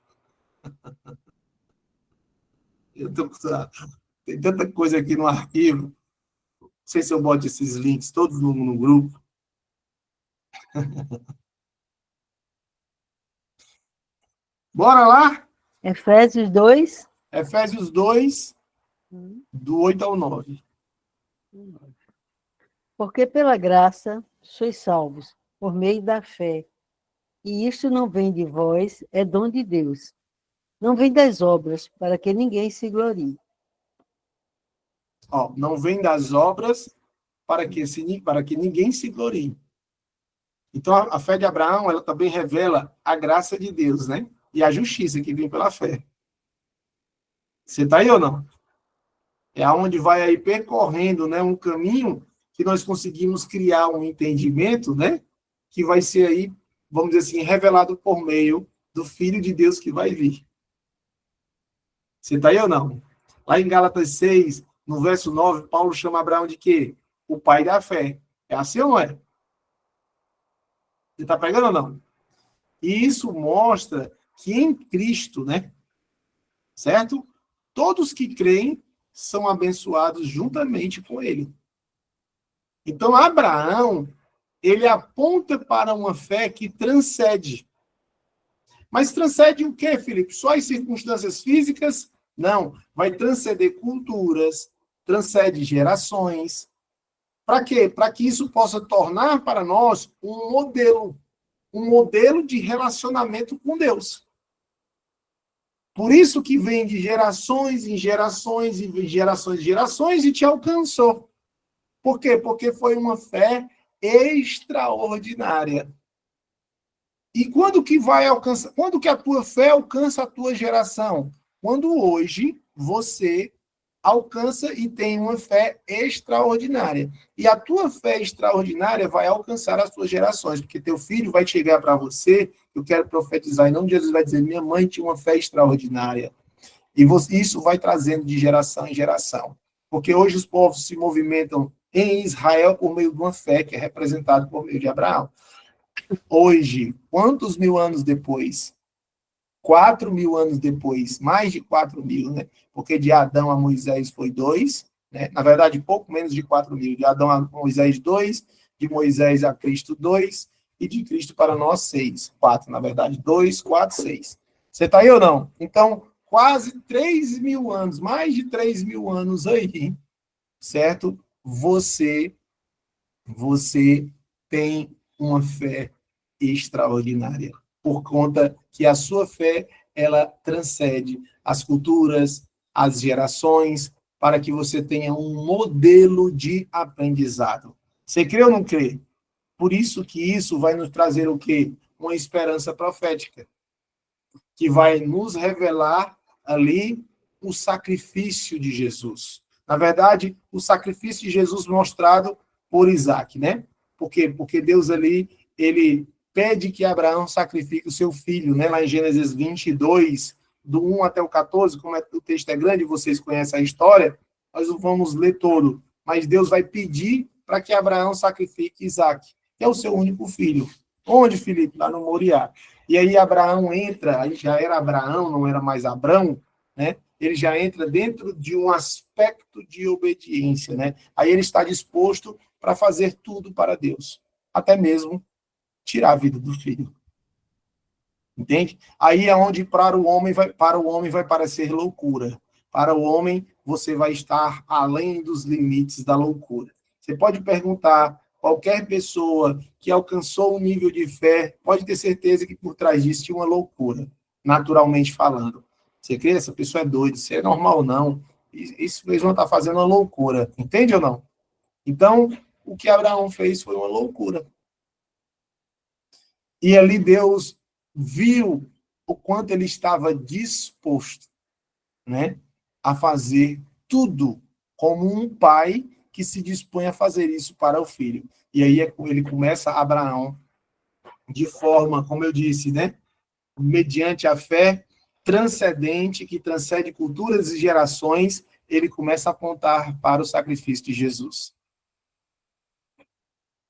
Tem tanta coisa aqui no arquivo. Não sei se eu boto esses links todos no grupo. Bora lá? Efésios 2. Efésios 2, do 8 ao 9. Porque pela graça sois salvos, por meio da fé. E isto não vem de vós, é dom de Deus. Não vem das obras, para que ninguém se glorie. Ó, não vem das obras para que ninguém se glorie. Então, a fé de Abraão, ela também revela a graça de Deus, né? E a justiça que vem pela fé. Você está aí ou não? É aonde vai aí percorrendo, né, um caminho que nós conseguimos criar um entendimento, né, que vai ser aí, vamos dizer assim, revelado por meio do Filho de Deus que vai vir. Você está aí ou não? Lá em Gálatas 6, no verso 9, Paulo chama Abraão de quê? O pai da fé. É assim ou não é? Você está pegando ou não? E isso mostra que em Cristo, né, certo? Todos que creem são abençoados juntamente com ele. Então, Abraão, ele aponta para uma fé que transcende. Mas transcende o quê, Felipe? Só as circunstâncias físicas? Não. Vai transcender culturas, transcende gerações. Para quê? Para que isso possa tornar para nós um modelo de relacionamento com Deus. Por isso que vem de gerações em gerações e gerações em gerações e te alcançou. Por quê? Porque foi uma fé extraordinária. E quando que vai alcançar? Quando que a tua fé alcança a tua geração? Quando hoje você alcança e tem uma fé extraordinária. E a tua fé extraordinária vai alcançar as tuas gerações, porque teu filho vai chegar para você, eu quero profetizar, em nome de Jesus vai dizer, minha mãe tinha uma fé extraordinária. E isso vai trazendo de geração em geração. Porque hoje os povos se movimentam em Israel por meio de uma fé que é representada por meio de Abraão. Hoje, quantos mil anos depois? 4.000 anos depois, mais de 4.000, né? Porque de Adão a Moisés foi 2, né? Na verdade, pouco menos de 4.000. De Adão a Moisés, 2, de Moisés a Cristo, 2, e de Cristo para nós, 6. 4, na verdade, 2, 4, 6. Você está aí ou não? Então, quase 3.000 anos, mais de 3.000 anos aí, certo? Você tem uma fé extraordinária, por conta que a sua fé, ela transcende as culturas, as gerações, para que você tenha um modelo de aprendizado. Você crê ou não crê? Por isso que isso vai nos trazer o quê? Uma esperança profética, que vai nos revelar ali o sacrifício de Jesus. Na verdade, o sacrifício de Jesus mostrado por Isaac, né? Por quê? Porque Deus ali, ele pede que Abraão sacrifique o seu filho, né? Lá em Gênesis 22, do 1 até o 14, como o texto é grande, vocês conhecem a história, nós não vamos ler todo, mas Deus vai pedir para que Abraão sacrifique Isaac, que é o seu único filho. Onde, Filipe? Lá no Moriá. E aí Abraão entra, aí já era Abraão, não era mais Abrão, né? Ele já entra dentro de um aspecto de obediência, né? Aí ele está disposto para fazer tudo para Deus, até mesmo tirar a vida do filho. Entende? Aí é onde para o homem vai parecer loucura. Para o homem, você vai estar além dos limites da loucura. Você pode perguntar, qualquer pessoa que alcançou um nível de fé, pode ter certeza que por trás disso tinha uma loucura, naturalmente falando. Você crê? Essa pessoa é doida, isso é normal ou não? Isso eles vão estar fazendo uma loucura, entende ou não? Então, o que Abraão fez foi uma loucura. E ali Deus viu o quanto ele estava disposto, né, a fazer tudo como um pai que se dispõe a fazer isso para o filho. E aí ele começa, Abraão, de forma, como eu disse, né, mediante a fé transcendente, que transcende culturas e gerações, ele começa a apontar para o sacrifício de Jesus.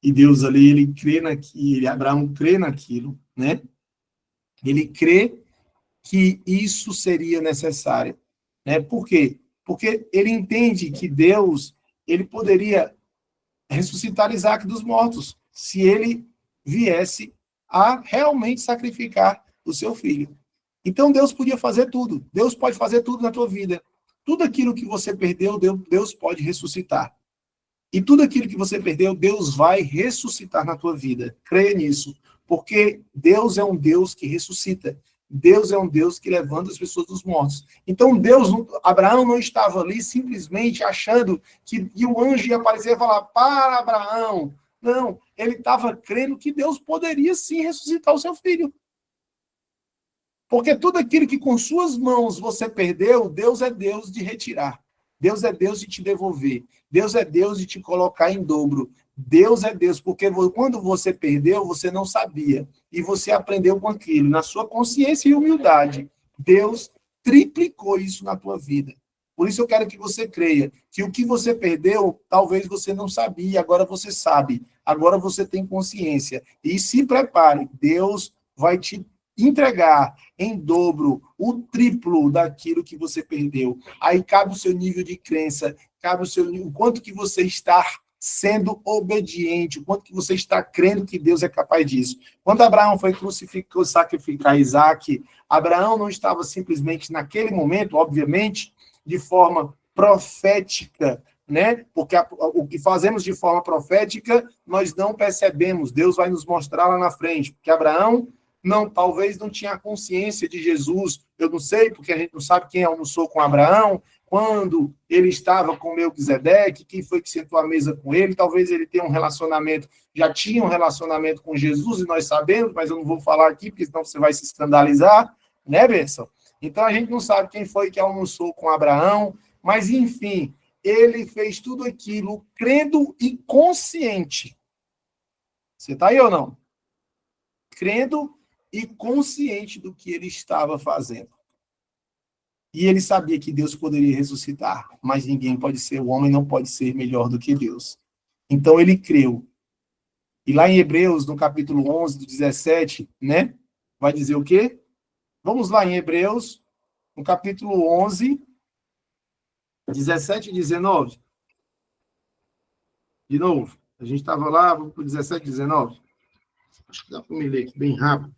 E Deus ali, ele crê naquilo, Abraão crê naquilo, né? Ele crê que isso seria necessário, né? Por quê? Porque ele entende que Deus, ele poderia ressuscitar Isaac dos mortos, se ele viesse a realmente sacrificar o seu filho. Então Deus podia fazer tudo. Deus pode fazer tudo na tua vida. Tudo aquilo que você perdeu, Deus pode ressuscitar. E tudo aquilo que você perdeu, Deus vai ressuscitar na tua vida. Creia nisso. Porque Deus é um Deus que ressuscita. Deus é um Deus que levanta as pessoas dos mortos. Então, Abraão não estava ali simplesmente achando que o anjo ia aparecer e falar, para Abraão. Não, ele estava crendo que Deus poderia sim ressuscitar o seu filho. Porque tudo aquilo que com suas mãos você perdeu, Deus é Deus de retirar. Deus é Deus de te devolver. Deus é Deus de te colocar em dobro. Deus é Deus, porque quando você perdeu, você não sabia. E você aprendeu com aquilo, na sua consciência e humildade. Deus triplicou isso na tua vida. Por isso eu quero que você creia que o que você perdeu, talvez você não sabia, agora você sabe. Agora você tem consciência. E se prepare, Deus vai te entregar em dobro o triplo daquilo que você perdeu. Aí cabe o seu nível de crença, cabe o quanto que você está sendo obediente, o quanto que você está crendo que Deus é capaz disso. Quando Abraão foi sacrificar Isaac, Abraão não estava simplesmente naquele momento, obviamente, de forma profética, né? Porque o que fazemos de forma profética, nós não percebemos. Deus vai nos mostrar lá na frente, porque Abraão talvez não tinha consciência de Jesus. Eu não sei, porque a gente não sabe quem almoçou com Abraão, quando ele estava com Melquisedeque, quem foi que sentou à mesa com ele. Talvez ele tenha já tinha um relacionamento com Jesus, e nós sabemos, mas eu não vou falar aqui, porque senão você vai se escandalizar, né, Benção? Então a gente não sabe quem foi que almoçou com Abraão, mas enfim, ele fez tudo aquilo crendo e consciente. Você está aí ou não? Crendo e consciente do que ele estava fazendo. E ele sabia que Deus poderia ressuscitar, mas ninguém pode ser, o homem não pode ser melhor do que Deus. Então ele creu. E lá em Hebreus, no capítulo 11, do 17, né? Vai dizer o quê? Vamos lá em Hebreus, no capítulo 11, 17 e 19. De novo, a gente estava lá, vamos para o 17 e 19. Acho que dá para me ler aqui bem rápido.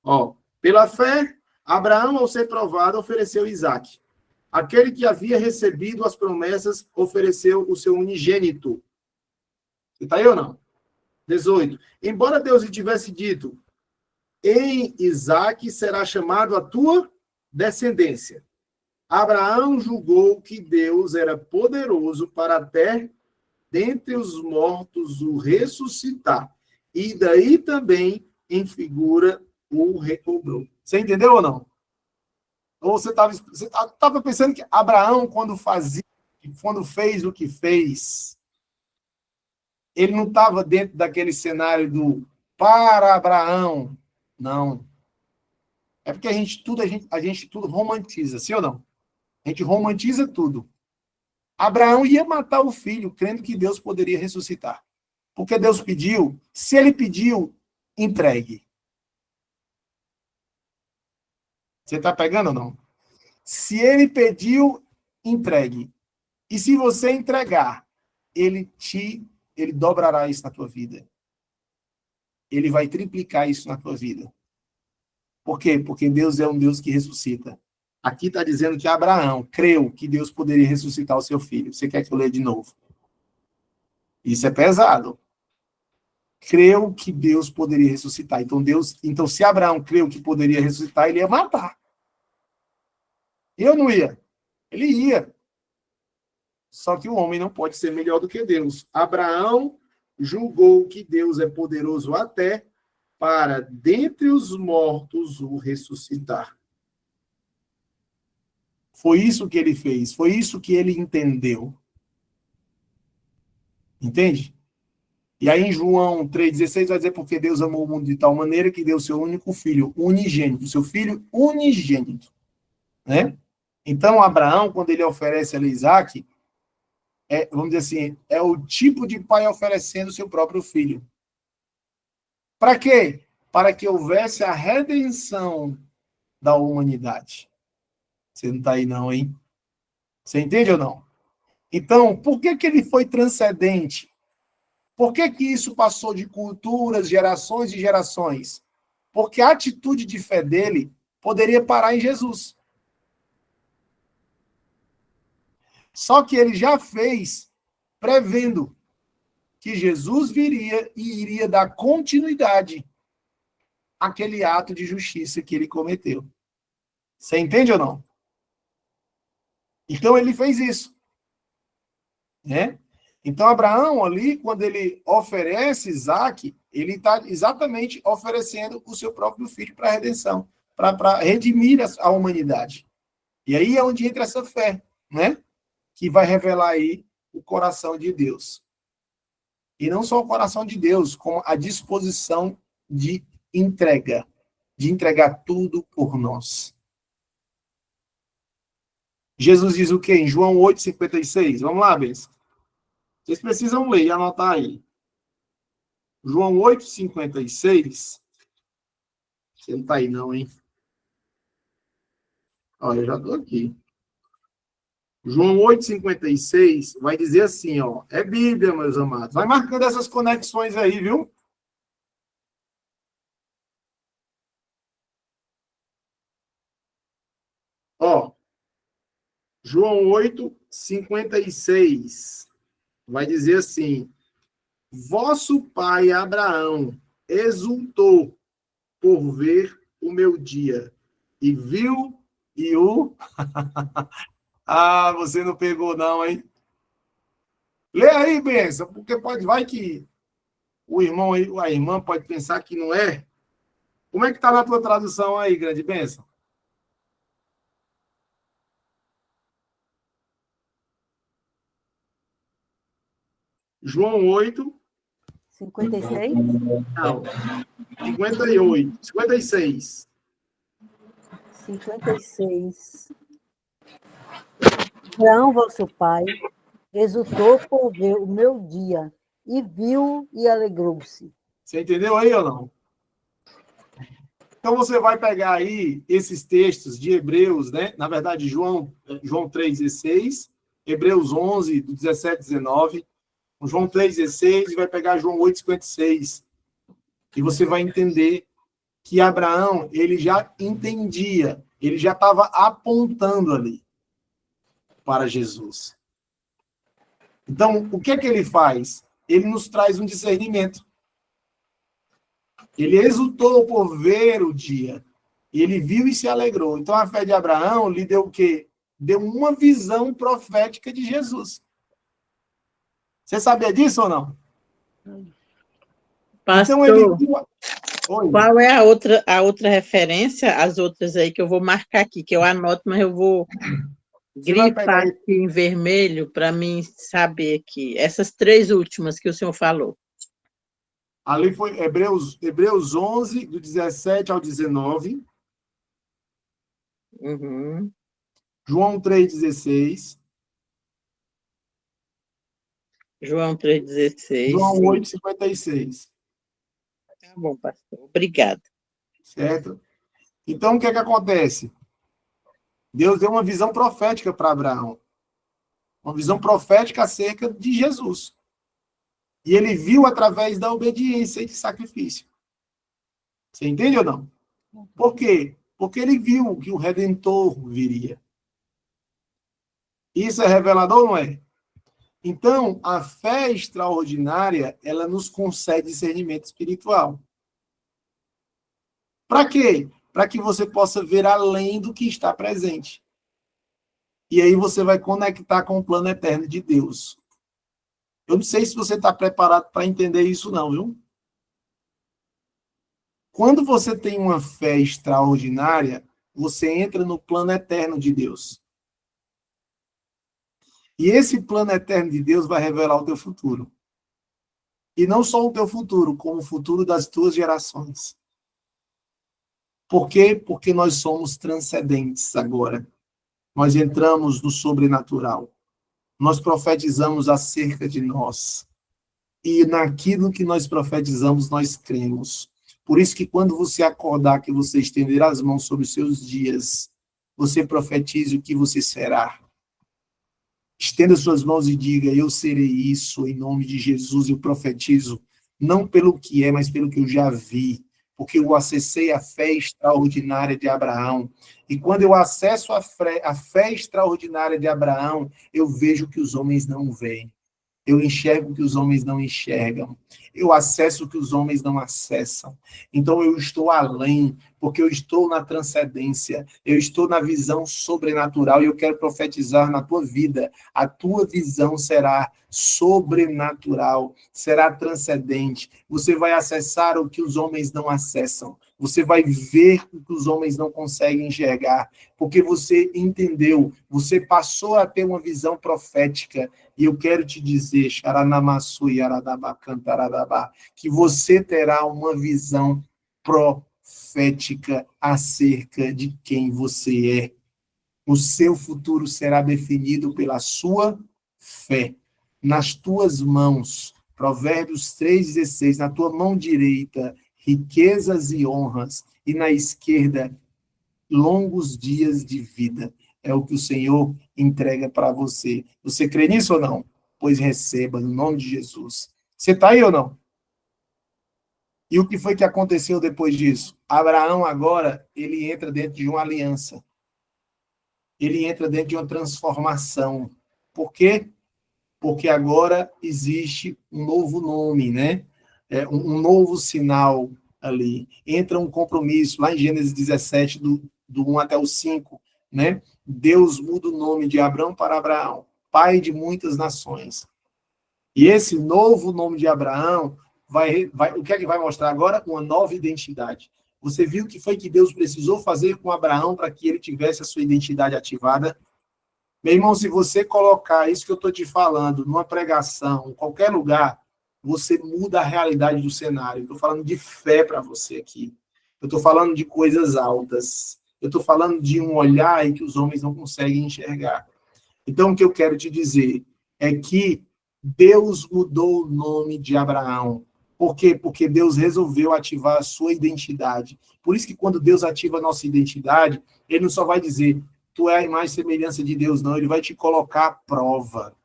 Ó, pela fé, Abraão, ao ser provado, ofereceu Isaque. Aquele que havia recebido as promessas, ofereceu o seu unigênito. Você está aí ou não? 18. Embora Deus lhe tivesse dito, em Isaque será chamado a tua descendência. Abraão julgou que Deus era poderoso para até dentre os mortos o ressuscitar. E daí também, em figura, o recobrou. Você entendeu ou não? Ou você estava pensando que Abraão, quando fez o que fez, ele não estava dentro daquele cenário do para Abraão. Não. É porque a gente tudo romantiza, sim ou não? A gente romantiza tudo. Abraão ia matar o filho, crendo que Deus poderia ressuscitar. Porque Deus pediu, se ele pediu, entregue. Você está pegando ou não? Se ele pediu, entregue. E se você entregar, ele dobrará isso na tua vida. Ele vai triplicar isso na tua vida. Por quê? Porque Deus é um Deus que ressuscita. Aqui está dizendo que Abraão creu que Deus poderia ressuscitar o seu filho. Você quer que eu leia de novo? Isso é pesado. Creu que Deus poderia ressuscitar. Então, se Abraão creu que poderia ressuscitar, ele ia matar. Eu não ia. Ele ia. Só que o homem não pode ser melhor do que Deus. Abraão julgou que Deus é poderoso até para, dentre os mortos, o ressuscitar. Foi isso que ele fez. Foi isso que ele entendeu. Entende? E aí em João 3,16 vai dizer porque Deus amou o mundo de tal maneira que deu o seu único filho, unigênito, seu filho unigênito. Né? Então, Abraão, quando ele oferece a Isaac, vamos dizer assim, é o tipo de pai oferecendo seu próprio filho. Para quê? Para que houvesse a redenção da humanidade. Você não está aí não, hein? Você entende ou não? Então, por que ele foi transcendente? Por que isso passou de culturas, gerações e gerações? Porque a atitude de fé dele poderia parar em Jesus. Só que ele já fez prevendo que Jesus viria e iria dar continuidade àquele ato de justiça que ele cometeu. Você entende ou não? Então ele fez isso. Né? Então Abraão ali, quando ele oferece Isaac, ele está exatamente oferecendo o seu próprio filho para a redenção, para redimir a humanidade. E aí é onde entra essa fé. né? Que vai revelar aí o coração de Deus. E não só o coração de Deus, como a disposição de entregar tudo por nós. Jesus diz o quê? Em João 8,56. Vamos lá, bênção. Vocês precisam ler e anotar aí. João 8,56. Você não está aí não, hein? Olha, eu já estou aqui. João 8,56 vai dizer assim, ó. É Bíblia, meus amados. Vai marcando essas conexões aí, viu? Ó. João 8,56 vai dizer assim: vosso pai Abraão exultou por ver o meu dia e viu e o... Ah, você não pegou não, hein? Lê aí, benção, porque vai que o irmão aí, a irmã pode pensar que não é. Como é que tá na tua tradução aí, grande benção? João 8, 56? não, 58, 56. 56. Abraão, vosso pai, exultou por ver o meu dia, e viu e alegrou-se. Você entendeu aí ou não? Então você vai pegar aí esses textos de Hebreus, né? Na verdade, João 3,16, Hebreus 11, do 17, 19, João 3,16, e vai pegar João 8,56. E você vai entender que Abraão, ele já entendia, ele já estava apontando ali para Jesus. Então, o que é que ele faz? Ele nos traz um discernimento. Ele exultou por ver o dia. E ele viu e se alegrou. Então, a fé de Abraão lhe deu o quê? Deu uma visão profética de Jesus. Você sabia disso ou não? Pastor, Então, ele viu... Oi. qual é a outra referência? As outras aí que eu vou marcar aqui, que eu anoto, mas eu vou grifar aqui em vermelho para mim saber aqui. Essas três últimas que o senhor falou. Ali foi Hebreus 11, do 17 ao 19. Uhum. João 3,16. João 3,16. João 8,56. Tá bom, pastor. Obrigada. Certo? Então, o que é que acontece? Deus deu uma visão profética para Abraão. Uma visão profética acerca de Jesus. E ele viu através da obediência e sacrifício. Você entende ou não? Por quê? Porque ele viu que o Redentor viria. Isso é revelador ou não é? Então, a fé extraordinária, ela nos concede discernimento espiritual. Para quê? Para que você possa ver além do que está presente. E aí você vai conectar com o plano eterno de Deus. Eu não sei se você está preparado para entender isso não, viu? Quando você tem uma fé extraordinária, você entra no plano eterno de Deus. E esse plano eterno de Deus vai revelar o teu futuro. E não só o teu futuro, como o futuro das tuas gerações. Por quê? Porque nós somos transcendentes agora. Nós entramos no sobrenatural. Nós profetizamos acerca de nós. E naquilo que nós profetizamos, nós cremos. Por isso que quando você acordar, que você estender as mãos sobre os seus dias, você profetize o que você será. Estenda suas mãos e diga, eu serei isso, em nome de Jesus, eu profetizo, não pelo que é, mas pelo que eu já vi, porque eu acessei a fé extraordinária de Abraão. E quando eu acesso a fé extraordinária de Abraão, eu vejo que os homens não veem. Eu enxergo o que os homens não enxergam. Eu acesso o que os homens não acessam. Então eu estou além, porque eu estou na transcendência. Eu estou na visão sobrenatural e eu quero profetizar na tua vida. A tua visão será sobrenatural, será transcendente. Você vai acessar o que os homens não acessam. Você vai ver o que os homens não conseguem enxergar, porque você entendeu, você passou a ter uma visão profética. E eu quero te dizer, Xaranamassu Yaradabá, que você terá uma visão profética acerca de quem você é. O seu futuro será definido pela sua fé. Nas tuas mãos, Provérbios 3,16, na tua mão direita, riquezas e honras, e na esquerda, longos dias de vida. É o que o Senhor entrega para você. Você crê nisso ou não? Pois receba, no nome de Jesus. Você está aí ou não? E o que foi que aconteceu depois disso? Abraão agora, ele entra dentro de uma aliança. Ele entra dentro de uma transformação. Por quê? Porque agora existe um novo nome, né? Um novo sinal ali. Entra um compromisso, lá em Gênesis 17, do 1 até o 5, né? Deus muda o nome de Abrão para Abraão, pai de muitas nações. E esse novo nome de Abraão o que é que vai mostrar agora? Uma nova identidade. Você viu o que foi que Deus precisou fazer com Abraão para que ele tivesse a sua identidade ativada? Meu irmão, se você colocar isso que eu estou te falando numa pregação, em qualquer lugar, você muda a realidade do cenário. Eu estou falando de fé para você aqui. Eu estou falando de coisas altas. Eu estou falando de um olhar aí que os homens não conseguem enxergar. Então, o que eu quero te dizer é que Deus mudou o nome de Abraão. Por quê? Porque Deus resolveu ativar a sua identidade. Por isso que quando Deus ativa a nossa identidade, ele não só vai dizer, tu é a imagem e semelhança de Deus, não. Ele vai te colocar à prova.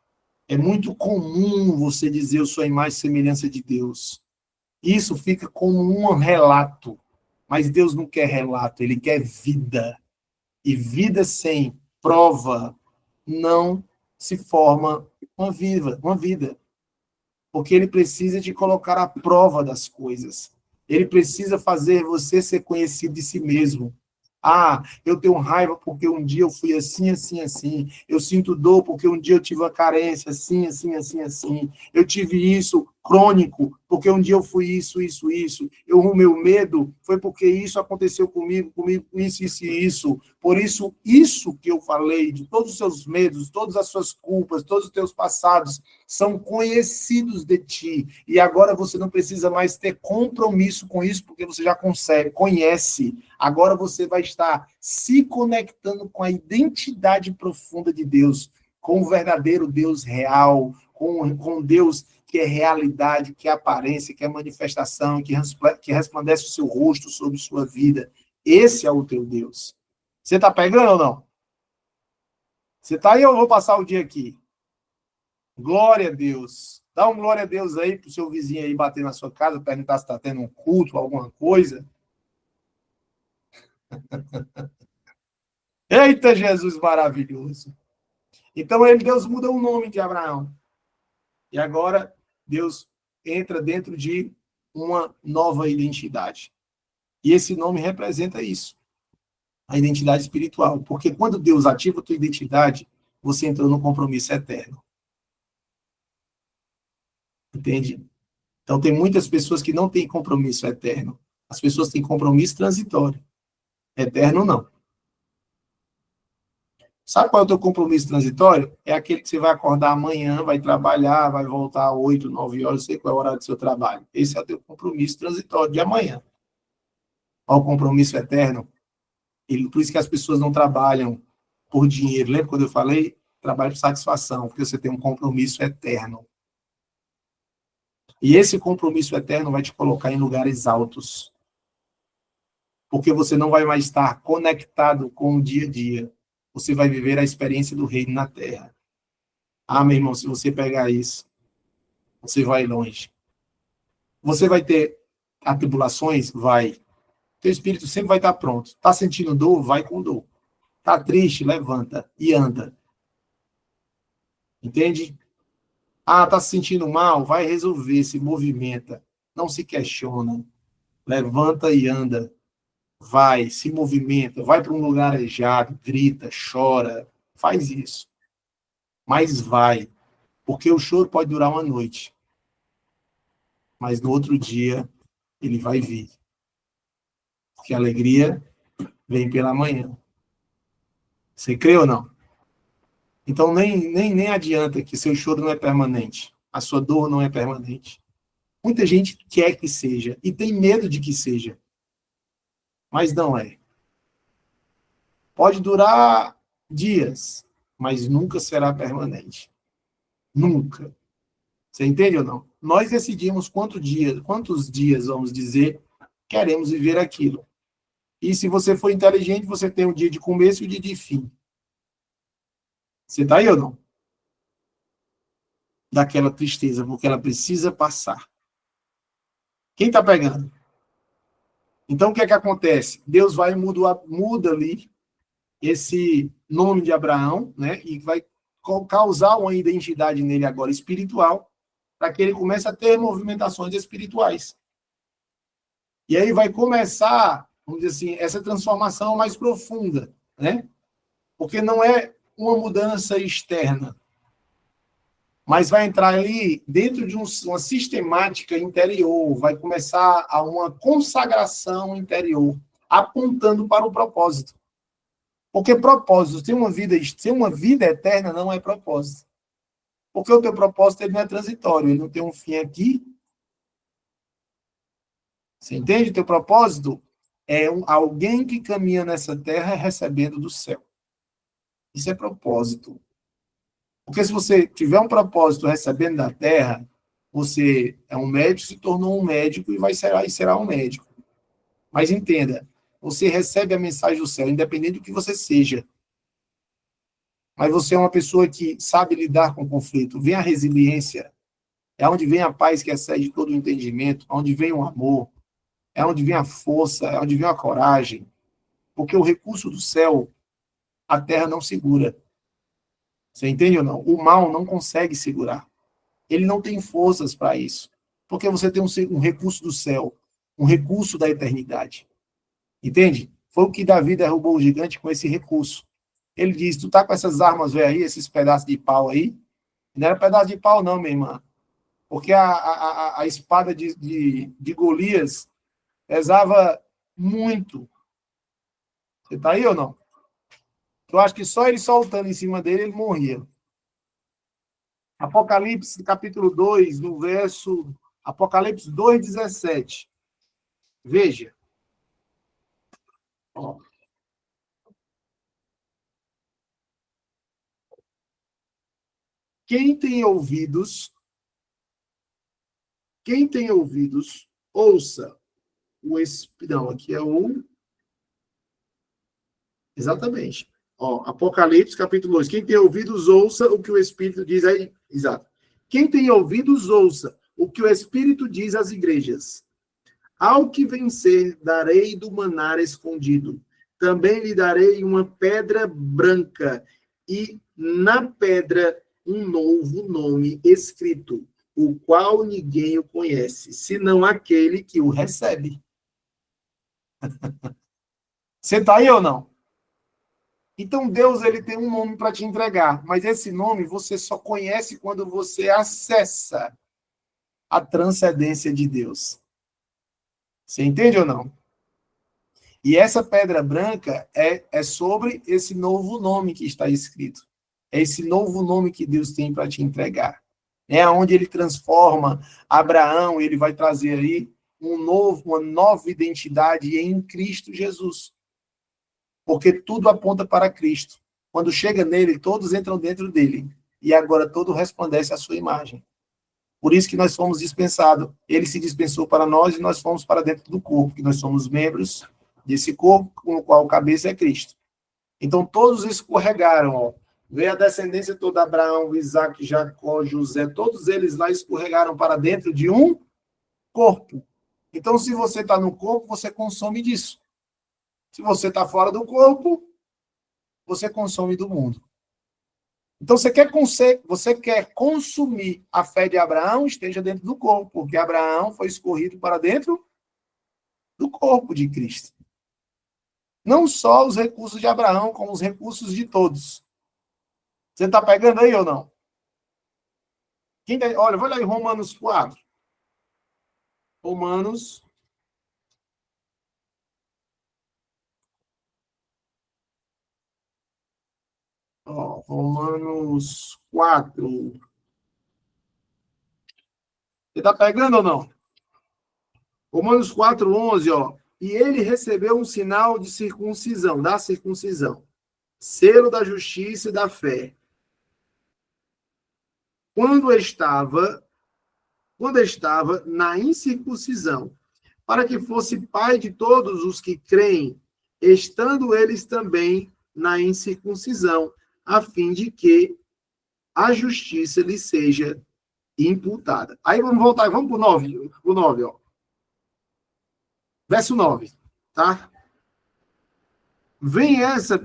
É muito comum você dizer, eu sou a imagem e semelhança de Deus. Isso fica como um relato. Mas Deus não quer relato, ele quer vida. E vida sem prova não se forma uma vida. Porque ele precisa te colocar à prova das coisas. Ele precisa fazer você ser conhecido de si mesmo. Ah, eu tenho raiva porque um dia eu fui assim, assim, assim. Eu sinto dor porque um dia eu tive uma carência, assim, assim, assim, assim. Eu tive isso crônico porque um dia eu fui isso, isso, isso. O meu medo foi porque isso aconteceu comigo, isso, isso e isso. Por isso, isso que eu falei, de todos os seus medos, todas as suas culpas, todos os teus passados, são conhecidos de ti. E agora você não precisa mais ter compromisso com isso, porque você já consegue, conhece. Agora você vai estar se conectando com a identidade profunda de Deus, com o verdadeiro Deus real, com Deus que é realidade, que é aparência, que é manifestação, que resplandece o seu rosto sobre sua vida. Esse é o teu Deus. Você está pegando ou não? Você está aí ou eu vou passar o dia aqui? Glória a Deus. Dá um glória a Deus aí para o seu vizinho aí bater na sua casa, perguntar se está tendo um culto, alguma coisa. Eita, Jesus maravilhoso. Então, Deus muda o nome de Abraão. E agora, Deus entra dentro de uma nova identidade. E esse nome representa isso, a identidade espiritual. Porque quando Deus ativa a tua identidade, você entrou no compromisso eterno. Entende? Então, tem muitas pessoas que não têm compromisso eterno. As pessoas têm compromisso transitório. Eterno, não. Sabe qual é o teu compromisso transitório? É aquele que você vai acordar amanhã, vai trabalhar, vai voltar às 8, 9 horas, não sei qual é o horário do seu trabalho. Esse é o teu compromisso transitório de amanhã. Ao compromisso eterno, por isso que as pessoas não trabalham por dinheiro. Lembra quando eu falei? Trabalho por satisfação, porque você tem um compromisso eterno. E esse compromisso eterno vai te colocar em lugares altos. Porque você não vai mais estar conectado com o dia a dia. Você vai viver a experiência do reino na terra. Ah, meu irmão, se você pegar isso, você vai longe. Você vai ter atribulações? Vai. Teu espírito sempre vai estar pronto. Está sentindo dor? Vai com dor. Está triste? Levanta e anda. Entende? Ah, está se sentindo mal? Vai resolver, se movimenta. Não se questiona. Levanta e anda. Vai, se movimenta. Vai para um lugar arejado, grita, chora. Faz isso. Mas vai. Porque o choro pode durar uma noite. Mas no outro dia, ele vai vir. porque a alegria vem pela manhã. Você crê ou não? Então, nem adianta que seu choro não é permanente, a sua dor não é permanente. Muita gente quer que seja e tem medo de que seja, mas não é. Pode durar dias, mas nunca será permanente. Nunca. Você entende ou não? Nós decidimos quantos dias, vamos dizer, queremos viver aquilo. E se você for inteligente, você tem um dia de começo e um dia de fim. Você está aí ou não? Daquela tristeza, porque ela precisa passar. Quem está pegando? Então, o que é que acontece? Deus vai e muda ali esse nome de Abraão, né? E vai causar uma identidade nele agora espiritual, para que ele comece a ter movimentações espirituais. E aí vai começar, vamos dizer assim, essa transformação mais profunda, né? Porque não é uma mudança externa, mas vai entrar ali dentro de uma sistemática interior, vai começar a uma consagração interior, apontando para o propósito. Porque propósito, ter uma vida eterna não é propósito. Porque o teu propósito ele não é transitório, ele não tem um fim aqui. Você entende? O teu propósito é alguém que caminha nessa terra recebendo do céu. Isso é propósito. Porque se você tiver um propósito recebendo da terra, você é um médico, se tornou um médico e será um médico. Mas entenda, você recebe a mensagem do céu, independente do que você seja. Mas você é uma pessoa que sabe lidar com o conflito. Vem a resiliência, é onde vem a paz que excede todo o entendimento, onde vem o amor, é onde vem a força, é onde vem a coragem. Porque o recurso do céu, a terra não segura. Você entende ou não? O mal não consegue segurar. Ele não tem forças para isso. Porque você tem um recurso do céu, um recurso da eternidade. Entende? Foi o que Davi derrubou o gigante com esse recurso. Ele diz, tu tá com essas armas, velho, aí, esses pedaços de pau aí? Não era pedaço de pau não, minha irmã. Porque a espada de Golias pesava muito. Você tá aí ou não? Eu acho que só ele soltando em cima dele, ele morria. Apocalipse, capítulo 2, no verso... Apocalipse 2:17. Veja. Ó. Quem tem ouvidos, ouça o Espírito. Não, aqui é o... Exatamente. Ó, Apocalipse, capítulo 2. Quem tem ouvidos, ouça o que o Espírito diz aí. Exato. Quem tem ouvidos, ouça o que o Espírito diz às igrejas. Ao que vencer, darei do maná escondido. Também lhe darei uma pedra branca, e na pedra um novo nome escrito, o qual ninguém o conhece, senão aquele que o recebe. Você está aí ou não? Então Deus ele tem um nome para te entregar, mas esse nome você só conhece quando você acessa a transcendência de Deus. Você entende ou não? E essa pedra branca é sobre esse novo nome que está escrito. É esse novo nome que Deus tem para te entregar. É onde ele transforma Abraão, ele vai trazer aí uma nova identidade em Cristo Jesus. Porque tudo aponta para Cristo. Quando chega nele, todos entram dentro dele. E agora todo resplandece à sua imagem. Por isso que nós fomos dispensados. Ele se dispensou para nós e nós fomos para dentro do corpo, que nós somos membros desse corpo, com o qual a cabeça é Cristo. Então todos escorregaram, ó. Veio a descendência toda, Abraão, Isaac, Jacó, José, todos eles lá escorregaram para dentro de um corpo. Então, se você está no corpo, você consome disso. Se você está fora do corpo, você consome do mundo. Então, você quer consumir a fé de Abraão, esteja dentro do corpo, porque Abraão foi escorrido para dentro do corpo de Cristo. Não só os recursos de Abraão, como os recursos de todos. Você está pegando aí ou não? Olha, vai lá em Romanos 4. Romanos Ó, Romanos 4. Você está pegando ou não? Romanos 4:11, ó. E ele recebeu um sinal de circuncisão, da circuncisão, selo da justiça e da fé. Quando estava na incircuncisão, para que fosse pai de todos os que creem, estando eles também na incircuncisão, a fim de que a justiça lhe seja imputada. Aí vamos voltar, vamos para o 9, ó. Verso 9, tá? Vem essa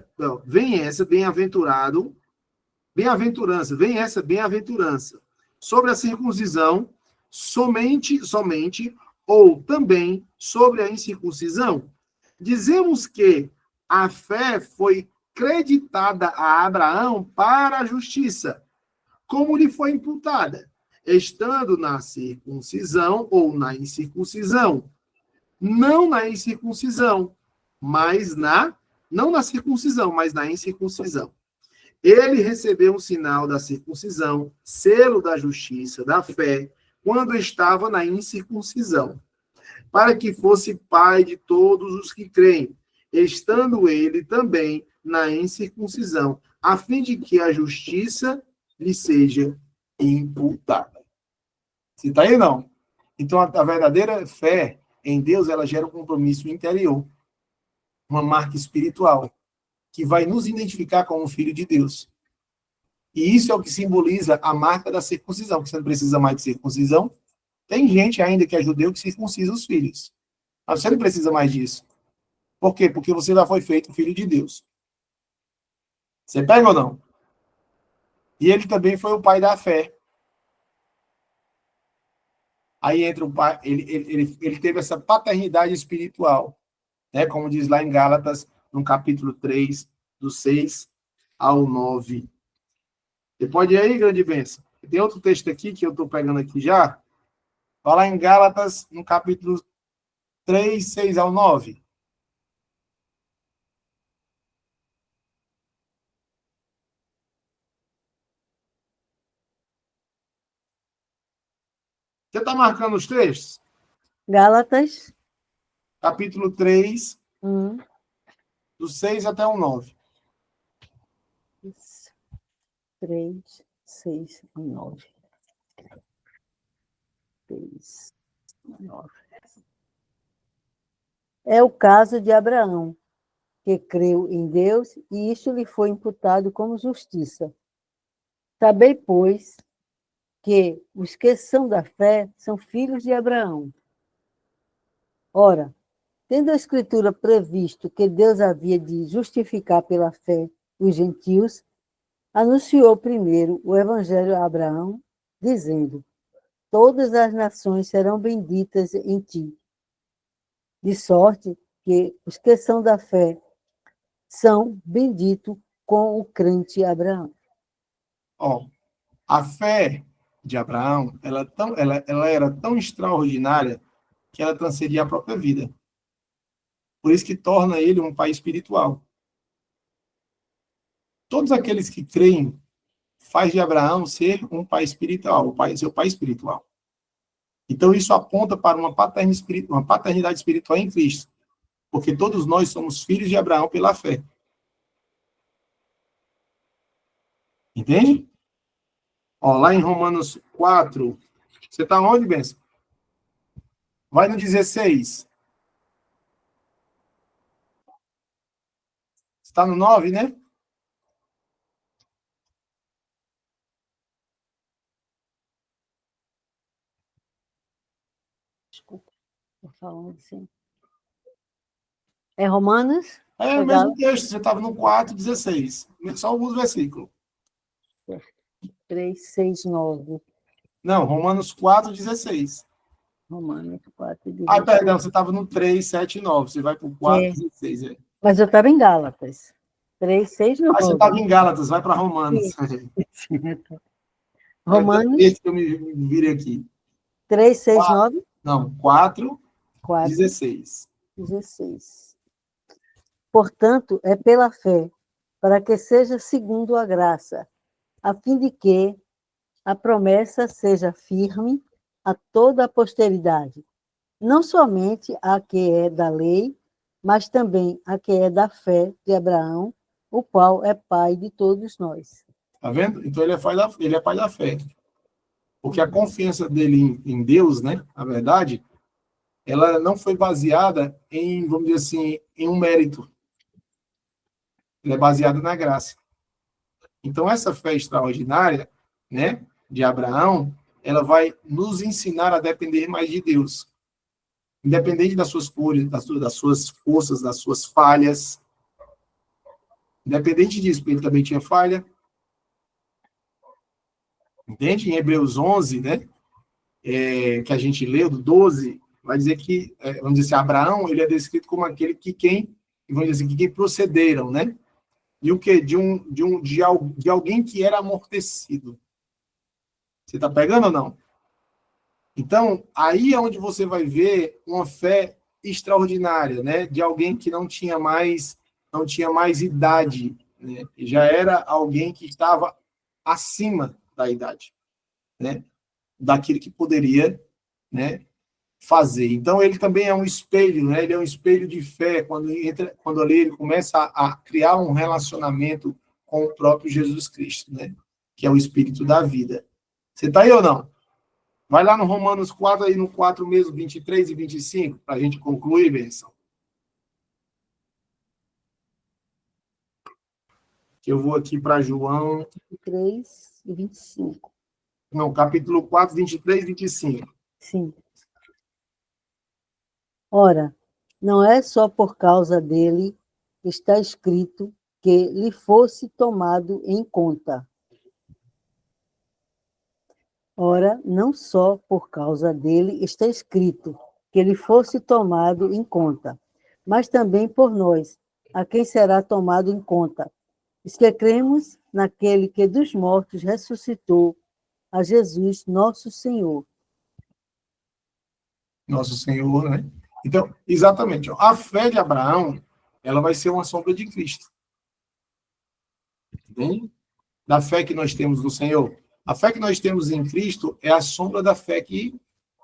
bem-aventurança sobre a circuncisão, somente, ou também sobre a incircuncisão. Dizemos que a fé foi creditada a Abraão para a justiça, como lhe foi imputada, estando na circuncisão ou na incircuncisão. Não na incircuncisão, não na circuncisão, mas na incircuncisão. Ele recebeu um sinal da circuncisão, selo da justiça, da fé, quando estava na incircuncisão, para que fosse pai de todos os que creem, estando ele também na incircuncisão, a fim de que a justiça lhe seja imputada. Você está aí, não? Então, a verdadeira fé em Deus, ela gera um compromisso interior, uma marca espiritual, que vai nos identificar como filho de Deus. E isso é o que simboliza a marca da circuncisão, que você não precisa mais de circuncisão. Tem gente ainda que é judeu que circuncisa os filhos. Mas você não precisa mais disso. Por quê? Porque você já foi feito filho de Deus. Você pega ou não? E ele também foi o pai da fé. Aí entra o pai, ele teve essa paternidade espiritual, né? Como diz lá em Gálatas, no capítulo 3, do 6 ao 9. Você pode ir aí, grande bênção? Tem outro texto aqui que eu estou pegando aqui já. Vai lá em Gálatas, no capítulo 3, 6 ao 9. Você está marcando os textos? Gálatas Capítulo 3, 1, do 6 até o 9. 3, 6 e 9. 3, 9. É o caso de Abraão, que creu em Deus e isso lhe foi imputado como justiça. Sabei, pois, que os que são da fé são filhos de Abraão. Ora, tendo a Escritura previsto que Deus havia de justificar pela fé os gentios, anunciou primeiro o Evangelho a Abraão, dizendo: todas as nações serão benditas em ti. De sorte que os que são da fé são benditos com o crente Abraão. Ó, a fé de Abraão, ela era tão extraordinária que ela transcendia a própria vida. Por isso que torna ele um pai espiritual. Todos aqueles que creem faz de Abraão ser um pai espiritual, seu pai espiritual. Então isso aponta para uma paternidade espiritual em Cristo, porque todos nós somos filhos de Abraão pela fé. Entende? Ó, lá em Romanos 4, você está onde, Benção? Vai no 16. Está no 9, né? Desculpa, estou falando assim. É Romanos? É o mesmo texto, você estava no 4, 16. Só alguns versículos. 3, 6, 9. Não, Romanos 4, 16. Romanos 4, 16. Ah, perdão, você estava no 3, 7 e 9. Você vai para o 4, 16. É. Mas eu estava em Gálatas. 3, 6, 9. Ah, você estava em Gálatas, vai para Romanos. Romanos Esse que eu me virei aqui. 3, 6, 4, 9. Não, 4, 4, 16. 16. Portanto, é pela fé para que seja segundo a graça, a fim de que a promessa seja firme a toda a posteridade, não somente a que é da lei, mas também a que é da fé de Abraão, o qual é pai de todos nós. Tá vendo? Então ele é pai da fé. Porque a confiança dele em Deus, né, na verdade, ela não foi baseada em, vamos dizer assim, em um mérito. Ela é baseada na graça. Então, essa fé extraordinária, né, de Abraão, ela vai nos ensinar a depender mais de Deus. Independente das suas cores, das suas forças, das suas falhas. Independente disso, porque ele também tinha falha. Entende? Em Hebreus 11, né, que a gente leu, do 12, vai dizer que, vamos dizer assim, Abraão, ele é descrito como aquele vamos dizer assim, que quem procederam, né? E o quê? De alguém que era amortecido. Você está pegando ou não? Então, aí é onde você vai ver uma fé extraordinária, né? De alguém que não tinha mais idade, né? Já era alguém que estava acima da idade, né? Daquilo que poderia, né, fazer. Então, ele também é um espelho, né? Ele é um espelho de fé, quando ali ele começa a criar um relacionamento com o próprio Jesus Cristo, né? Que é o Espírito da vida. Você está aí ou não? Vai lá no Romanos 4, aí no 4 mesmo, 23 e 25, para a gente concluir, Benção. Que eu vou aqui para João... 3 e 25. Não, capítulo 4, 23 e 25. Sim. Ora, não é só por causa dele que está escrito que lhe fosse tomado em conta. Ora, não só por causa dele está escrito que ele fosse tomado em conta, mas também por nós, a quem será tomado em conta, os que cremos naquele que dos mortos ressuscitou, a Jesus, nosso Senhor. Nosso Senhor, né? Então, exatamente, ó, a fé de Abraão, ela vai ser uma sombra de Cristo. Entende? Da fé que nós temos no Senhor. A fé que nós temos em Cristo é a sombra da fé que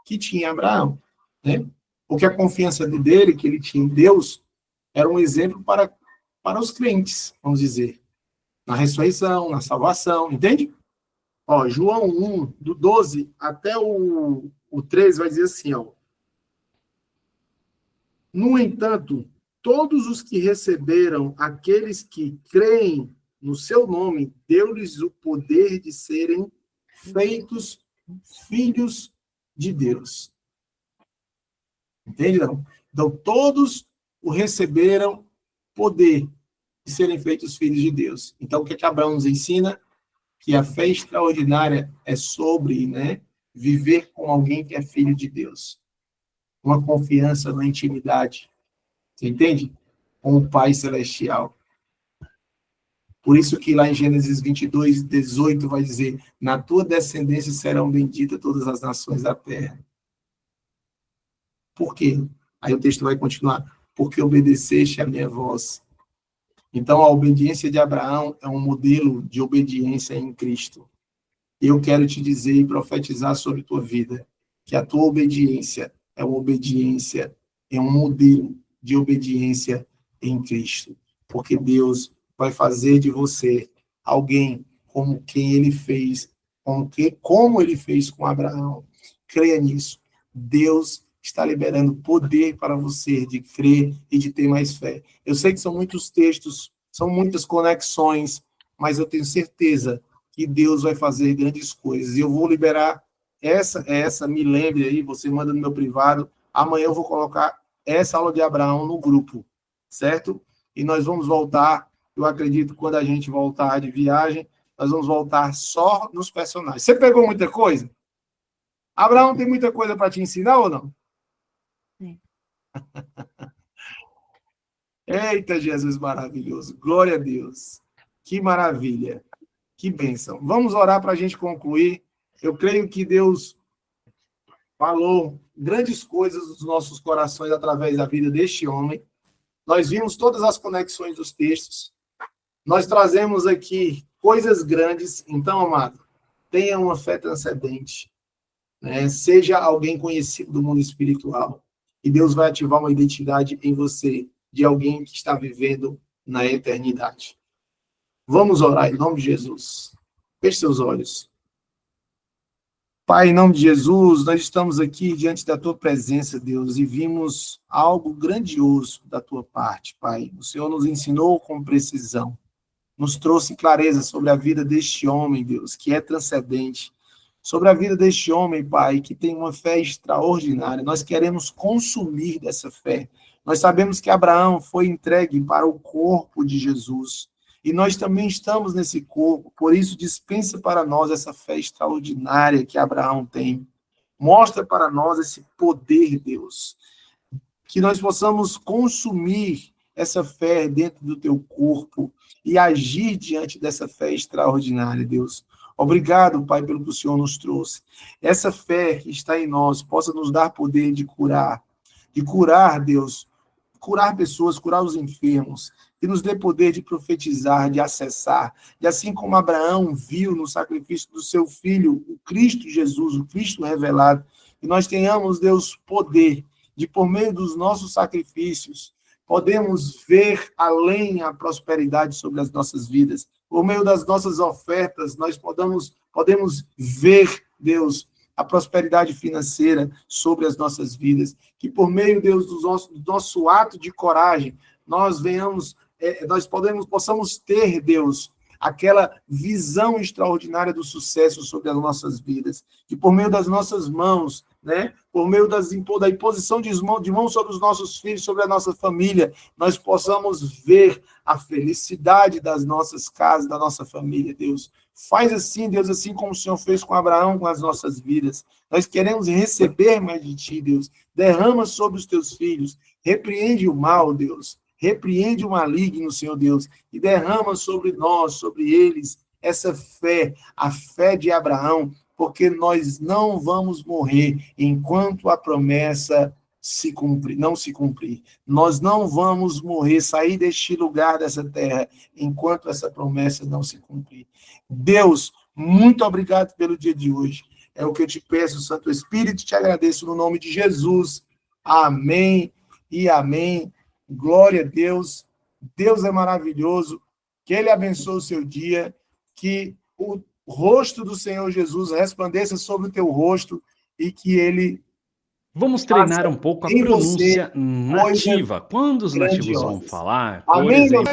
tinha Abraão, né? Porque a confiança dele, que ele tinha em Deus, era um exemplo para os crentes, vamos dizer, na ressurreição, na salvação, entende? Ó, João 1, do 12 até o 13, vai dizer assim, ó. No entanto, todos os que receberam, aqueles que creem no seu nome, deu-lhes o poder de serem feitos filhos de Deus. Entende, não? Então, todos o receberam poder de serem feitos filhos de Deus. Então, o que Abraão nos ensina? Que a fé extraordinária é sobre, né, viver com alguém que é filho de Deus. Uma confiança na intimidade. Você entende? Com o Pai Celestial. Por isso que lá em Gênesis 22, 18 vai dizer: na tua descendência serão benditas todas as nações da terra. Por quê? Aí o texto vai continuar. Porque obedeceste a minha voz. Então, a obediência de Abraão é um modelo de obediência em Cristo. Eu quero te dizer e profetizar sobre a tua vida que a tua obediência é uma obediência, é um modelo de obediência em Cristo. Porque Deus vai fazer de você alguém como quem ele fez, como ele fez com Abraão. Creia nisso. Deus está liberando poder para você de crer e de ter mais fé. Eu sei que são muitos textos, são muitas conexões, mas eu tenho certeza que Deus vai fazer grandes coisas. E eu vou liberar essa, me lembre aí, você manda no meu privado. Amanhã eu vou colocar essa aula de Abraão no grupo, certo? E nós vamos voltar, eu acredito, quando a gente voltar de viagem, nós vamos voltar só nos personagens. Você pegou muita coisa? Abraão tem muita coisa para te ensinar ou não? Sim. Eita, Jesus maravilhoso. Glória a Deus. Que maravilha. Que bênção. Vamos orar para a gente concluir. Eu creio que Deus falou grandes coisas nos nossos corações através da vida deste homem. Nós vimos todas as conexões dos textos, Nós trazemos aqui coisas grandes, então, amado, tenha uma fé transcendente, né? Seja alguém conhecido do mundo espiritual, e Deus vai ativar uma identidade em você, de alguém que está vivendo na eternidade. Vamos orar em nome de Jesus. Feche seus olhos. Pai, em nome de Jesus, nós estamos aqui diante da Tua presença, Deus, e vimos algo grandioso da Tua parte, Pai. O Senhor nos ensinou com precisão, nos trouxe clareza sobre a vida deste homem, Deus, que é transcendente, sobre a vida deste homem, Pai, que tem uma fé extraordinária. Nós queremos consumir dessa fé. Nós sabemos que Abraão foi entregue para o corpo de Jesus, e nós também estamos nesse corpo, por isso dispensa para nós essa fé extraordinária que Abraão tem. Mostra para nós esse poder, Deus, que nós possamos consumir essa fé dentro do teu corpo e agir diante dessa fé extraordinária, Deus. Obrigado, Pai, pelo que o Senhor nos trouxe. Essa fé que está em nós possa nos dar poder de curar, Deus, curar pessoas, curar os enfermos, que nos dê poder de profetizar, de acessar, e assim como Abraão viu no sacrifício do seu filho, o Cristo Jesus, o Cristo revelado, que nós tenhamos, Deus, poder de, por meio dos nossos sacrifícios, podemos ver além a prosperidade sobre as nossas vidas. Por meio das nossas ofertas, nós podemos ver, Deus, a prosperidade financeira sobre as nossas vidas. Que por meio, Deus, do nosso ato de coragem, nós possamos ter, Deus, aquela visão extraordinária do sucesso sobre as nossas vidas. Que por meio das nossas mãos, né, por meio da imposição de mãos sobre os nossos filhos, sobre a nossa família, nós possamos ver a felicidade das nossas casas, da nossa família, Deus. Faz assim, Deus, assim como o Senhor fez com Abraão, com as nossas vidas. Nós queremos receber mais de Ti, Deus. Derrama sobre os Teus filhos. Repreende o mal, Deus. Repreende o maligno, Senhor Deus. E derrama sobre nós, sobre eles, essa fé, a fé de Abraão, porque nós não vamos morrer enquanto a promessa não se cumprir. Nós não vamos morrer, sair deste lugar, dessa terra, enquanto essa promessa não se cumprir. Deus, muito obrigado pelo dia de hoje. É o que eu te peço, Santo Espírito, te agradeço no nome de Jesus. Amém e amém. Glória a Deus. Deus é maravilhoso. Que Ele abençoe o seu dia. Que o rosto do Senhor Jesus resplandeça sobre o teu rosto e que Ele... Vamos treinar um pouco a pronúncia nativa. Quando os nativos vão falar, por exemplo...